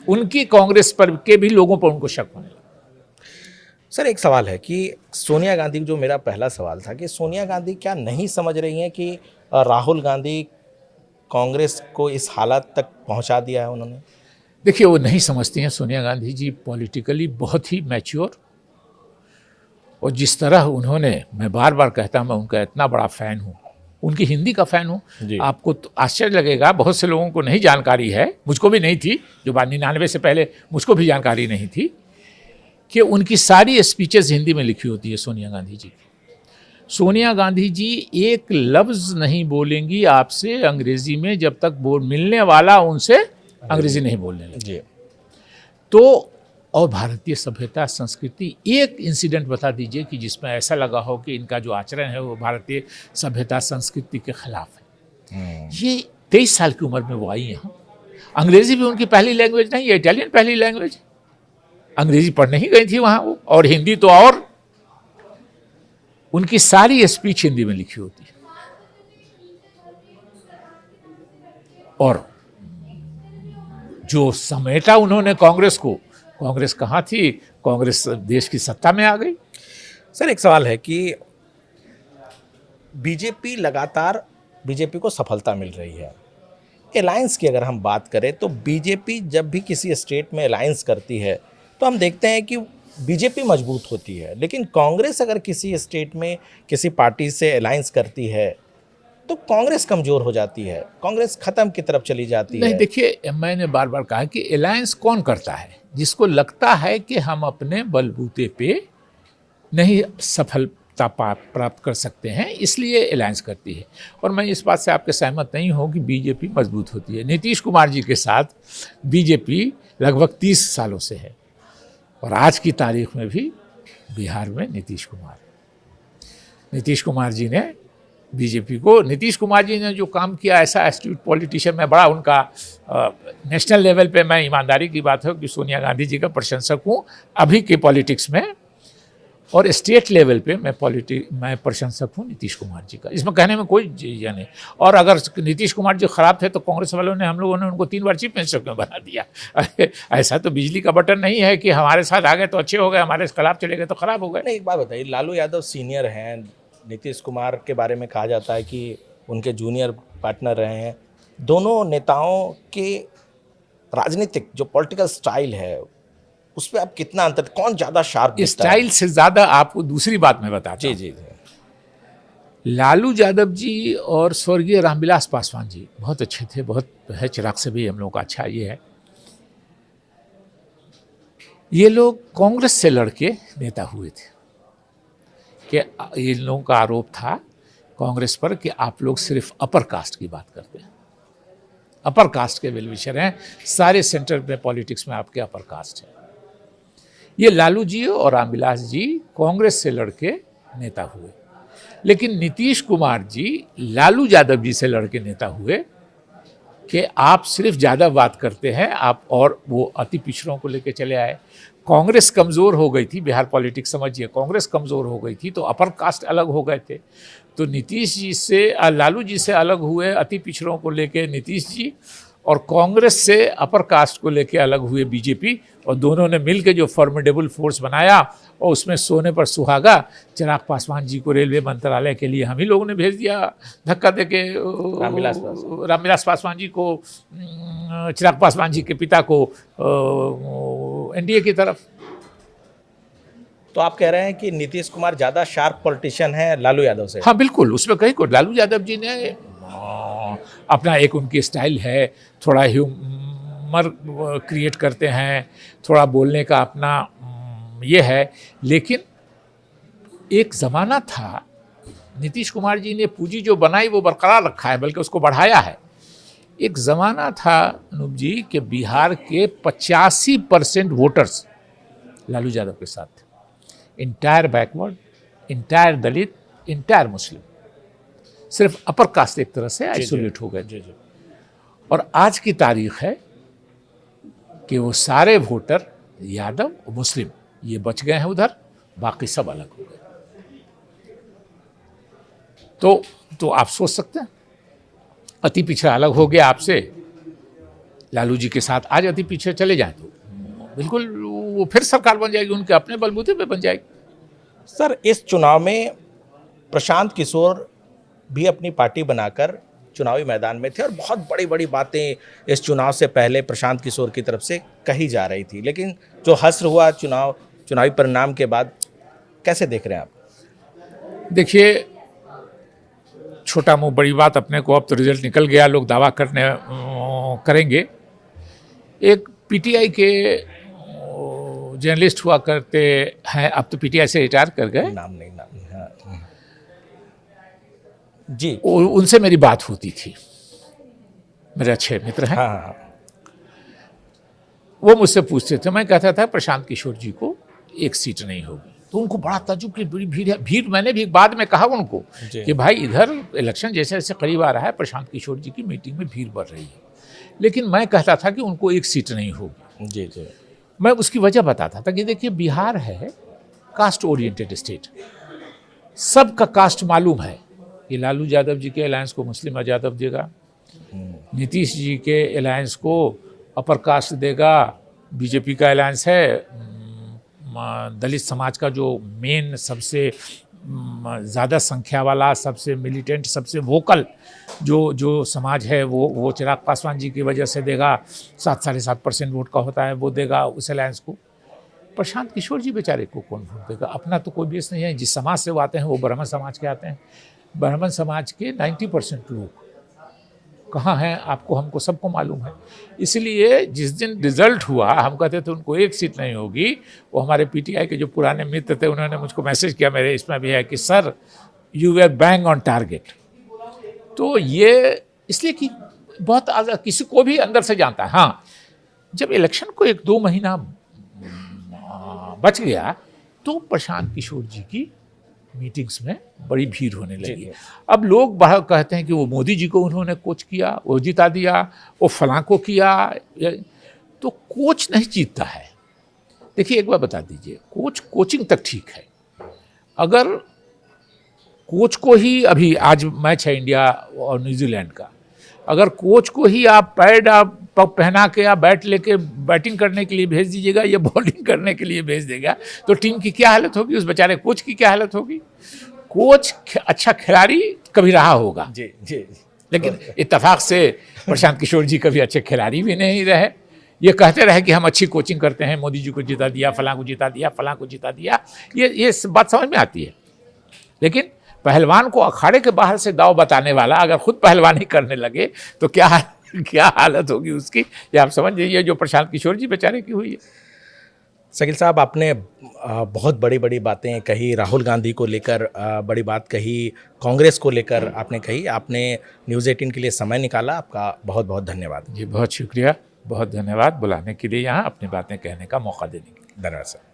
उनकी कांग्रेस पर के भी लोगों पर उनको शक होने लगा। सर एक सवाल है कि सोनिया गांधी, जो मेरा पहला सवाल था कि सोनिया गांधी क्या नहीं समझ रही हैं कि राहुल गांधी कांग्रेस को इस हालत तक पहुंचा दिया है उन्होंने? देखिए, वो नहीं समझती हैं। सोनिया गांधी जी पॉलिटिकली बहुत ही मैच्योर, और जिस तरह उन्होंने, मैं बार बार कहता हूँ, मैं उनका इतना बड़ा फ़ैन हूँ, उनकी हिंदी का फ़ैन हूँ। आपको तो आश्चर्य लगेगा, बहुत से लोगों को नहीं जानकारी है, मुझको भी नहीं थी, जो 99 से पहले मुझको भी जानकारी नहीं थी, कि उनकी सारी स्पीचेस हिंदी में लिखी होती है सोनिया गांधी जी की। सोनिया गांधी जी एक लफ्ज़ नहीं बोलेंगी आपसे अंग्रेज़ी में जब तक मिलने वाला उनसे अंग्रेज़ी नहीं बोलने लगे। तो और भारतीय सभ्यता संस्कृति, एक इंसिडेंट बता दीजिए कि जिसमें ऐसा लगा हो कि इनका जो आचरण है वो भारतीय सभ्यता संस्कृति के खिलाफ है। ये 23 साल की उम्र में वो आई यहाँ। अंग्रेजी भी उनकी पहली लैंग्वेज नहीं है, इटालियन पहली लैंग्वेज। अंग्रेजी पढ़ने ही गई थी वहाँ वो, और हिंदी तो और। उनकी सारी स्पीच हिंदी में लिखी होती है। और जो समेटा उन्होंने कांग्रेस को, कांग्रेस कहाँ थी? कांग्रेस देश की सत्ता में आ गई। सर एक सवाल है कि बीजेपी लगातार, बीजेपी को सफलता मिल रही है। अलायंस की अगर हम बात करें तो बीजेपी जब भी किसी स्टेट में अलायंस करती है तो हम देखते हैं कि बीजेपी मजबूत होती है, लेकिन कांग्रेस अगर किसी स्टेट में किसी पार्टी से अलायंस करती है तो कांग्रेस कमज़ोर हो जाती है, कांग्रेस ख़त्म की तरफ चली जाती है। नहीं, देखिए, मैंने बार बार कहा कि अलायंस कौन करता है? जिसको लगता है कि हम अपने बलबूते पे नहीं सफलता प्राप्त कर सकते हैं, इसलिए अलायंस करती है। और मैं इस बात से आपके सहमत नहीं हूँ कि बीजेपी मजबूत होती है। नीतीश कुमार जी के साथ बीजेपी लगभग 30 सालों से है, और आज की तारीख में भी बिहार में नीतीश कुमार जी ने बीजेपी को, नीतीश कुमार जी ने जो काम किया, ऐसा एस्ट्यूट पॉलिटिशियन, मैं बड़ा उनका नेशनल लेवल पे, मैं ईमानदारी की बात है कि सोनिया गांधी जी का प्रशंसक हूँ अभी के पॉलिटिक्स में, और स्टेट लेवल पे मैं प्रशंसक हूँ नीतीश कुमार जी का। इसमें कहने में कोई चीज़ नहीं। और अगर नीतीश कुमार जी खराब थे तो कांग्रेस वालों ने, हम लोगों ने उनको 3 बार चीफ मिनिस्टर क्यों बना दिया? ऐसा तो बिजली का बटन नहीं है कि हमारे साथ आ गए तो अच्छे हो गए, हमारे खिलाफ चले गए तो खराब हो गए। नहीं, एक बात बताइए, लालू यादव सीनियर हैं, नीतीश कुमार के बारे में कहा जाता है कि उनके जूनियर पार्टनर रहे हैं। दोनों नेताओं के राजनीतिक जो पॉलिटिकल स्टाइल है उस पर आप कितना अंतर, कौन ज़्यादा शार्प दिखता है? स्टाइल से ज़्यादा आपको दूसरी बात मैं बताता हूँ। जी। लालू यादव जी और स्वर्गीय रामविलास पासवान जी बहुत अच्छे थे, बहुत है। चिराग से भी हम लोग का अच्छा ये है। ये लोग कांग्रेस से लड़के नेता हुए थे। कि इन लोगों का आरोप था कांग्रेस पर कि आप लोग सिर्फ अपर कास्ट की बात करते हैं, अपर कास्ट के वेलविशर हैं, सारे सेंटर में पॉलिटिक्स में आपके अपर कास्ट है। ये लालू जी और रामविलास जी कांग्रेस से लड़के नेता हुए, लेकिन नीतीश कुमार जी लालू यादव जी से लड़के नेता हुए कि आप सिर्फ ज़्यादा बात करते हैं आप, और वो अति पिछड़ों को लेके चले आए। कांग्रेस कमज़ोर हो गई थी, बिहार पॉलिटिक्स समझिए, कांग्रेस कमज़ोर हो गई थी तो अपर कास्ट अलग हो गए थे। तो नीतीश जी से, लालू जी से अलग हुए अति पिछड़ों को लेके नीतीश जी, और कांग्रेस से अपर कास्ट को लेके अलग हुए बीजेपी, और दोनों ने मिल के जो फॉर्मिडेबल फोर्स बनाया, और उसमें सोने पर सुहागा चिराग पासवान जी को रेलवे मंत्रालय के लिए हम ही लोगों ने भेज दिया धक्का देके, रामविलास पासवान जी को, चिराग पासवान जी के पिता को एनडीए की तरफ। तो आप कह रहे हैं कि नीतीश कुमार ज़्यादा शार्प पॉलिटिशियन है लालू यादव से? हाँ बिल्कुल, उसमें कहीं को। लालू यादव जी ने अपना एक उनकी स्टाइल है, थोड़ा ह्यूमर क्रिएट करते हैं, थोड़ा बोलने का अपना ये है। लेकिन एक ज़माना था, नीतीश कुमार जी ने पूंजी जो बनाई वो बरकरार रखा है, बल्कि उसको बढ़ाया है। एक ज़माना था अनूप जी कि बिहार के 85% वोटर्स लालू यादव के साथ थे। इंटायर बैकवर्ड, इंटायर दलित, इंटायर मुस्लिम, सिर्फ अपर कास्ट एक तरह से आइसोलेट हो गए। जी। और आज की तारीख है कि वो सारे वोटर यादव और मुस्लिम ये बच गए हैं उधर, बाकी सब अलग हो गए। तो आप सोच सकते हैं, अति पिछड़ा अलग हो गया आपसे, लालू जी के साथ आज अति पीछे चले जाएं तो बिल्कुल वो फिर सरकार बन जाएगी, उनके अपने बलबूते पे बन जाएगी। सर, इस चुनाव में प्रशांत किशोर भी अपनी पार्टी बनाकर चुनावी मैदान में थे और बहुत बड़ी बड़ी बातें इस चुनाव से पहले प्रशांत किशोर की तरफ से कही जा रही थी, लेकिन जो हश्र हुआ चुनावी परिणाम के बाद, कैसे देख रहे हैं आप? देखिए, छोटा मुंह बड़ी बात, अपने को अब तो रिजल्ट निकल गया, लोग दावा करेंगे। एक पीटीआई के जर्नलिस्ट हुआ करते हैं, अब तो पीटीआई से रिटायर कर गए, नाम हाँ। जी। उनसे मेरी बात होती थी, मेरे अच्छे मित्र हैं। हाँ। वो मुझसे पूछते थे, मैं कहता था प्रशांत किशोर जी को एक सीट नहीं होगी, तो उनको बड़ा ताज्जुब की बड़ी भीड़ है। भीड़ मैंने भी बाद में कहा उनको कि भाई इधर इलेक्शन जैसे जैसे करीब आ रहा है, प्रशांत किशोर जी की मीटिंग में भीड़ बढ़ रही है, लेकिन मैं कहता था कि उनको एक सीट नहीं होगी। जी। मैं उसकी वजह बताता था कि देखिए, बिहार है कास्ट ओरिएंटेड स्टेट, सबका कास्ट मालूम है कि लालू यादव जी के अलायंस को मुस्लिम यादव देगा, नीतीश जी के अलायंस को अपर कास्ट देगा, बीजेपी का अलायंस है दलित समाज का जो मेन सबसे ज़्यादा संख्या वाला, सबसे मिलिटेंट, सबसे वोकल जो समाज है वो चिराग पासवान जी की वजह से देगा, 7-7.5% वोट का होता है, वो देगा उस अलायंस को। प्रशांत किशोर जी बेचारे को कौन वोट देगा? अपना तो कोई बेस नहीं है। जिस समाज से वो आते हैं वो ब्राह्मण समाज के आते हैं। ब्राह्मण समाज के 90% लोग कहाँ हैं आपको हमको सबको मालूम है। इसलिए जिस दिन रिजल्ट हुआ, हम कहते थे उनको एक सीट नहीं होगी, वो हमारे पीटीआई के जो पुराने मित्र थे उन्होंने मुझको मैसेज किया, मेरे इसमें भी है कि sir you were bang on target. तो ये इसलिए कि बहुत किसी को भी अंदर से जानता है। हाँ, जब इलेक्शन को 1-2 महीना बच गया तो प्रशांत किशोर जी की मीटिंग्स में बड़ी भीड़ होने लगी। अब लोग कहते हैं कि वो मोदी जी को उन्होंने कोच किया, वो जिता दिया, वो फलां को किया। तो कोच नहीं जीतता है। देखिए, एक बार बता दीजिए, कोचिंग तक ठीक है। अगर कोच को ही, अभी आज मैच है इंडिया और न्यूजीलैंड का, अगर कोच को ही आप पैड पहना के या बैट लेके बैटिंग करने के लिए भेज दीजिएगा या बॉलिंग करने के लिए भेज देगा, तो टीम की क्या हालत होगी, उस बेचारे कोच की क्या हालत होगी? कोच अच्छा खिलाड़ी कभी रहा होगा जी। लेकिन इत्तेफाक से प्रशांत किशोर जी कभी अच्छे खिलाड़ी भी नहीं रहे। ये कहते रहे कि हम अच्छी कोचिंग करते हैं, मोदी जी को जिता दिया, फलां को जिता दिया, फलां को जिता दिया। ये बात समझ में आती है। लेकिन पहलवान को अखाड़े के बाहर से दाव बताने वाला अगर खुद पहलवानी करने लगे तो क्या हालत होगी उसकी, ये आप समझ लीजिए जो प्रशांत किशोर जी बेचारे की हुई है। शकील साहब, आपने बहुत बड़ी बड़ी बातें कही, राहुल गांधी को लेकर बड़ी बात कही, कांग्रेस को लेकर आपने कही। आपने न्यूज़ 18 के लिए समय निकाला, आपका बहुत बहुत धन्यवाद। जी बहुत शुक्रिया, बहुत धन्यवाद बुलाने के लिए, यहाँ अपनी बातें कहने का मौका देने के लिए। धन्यवाद सर।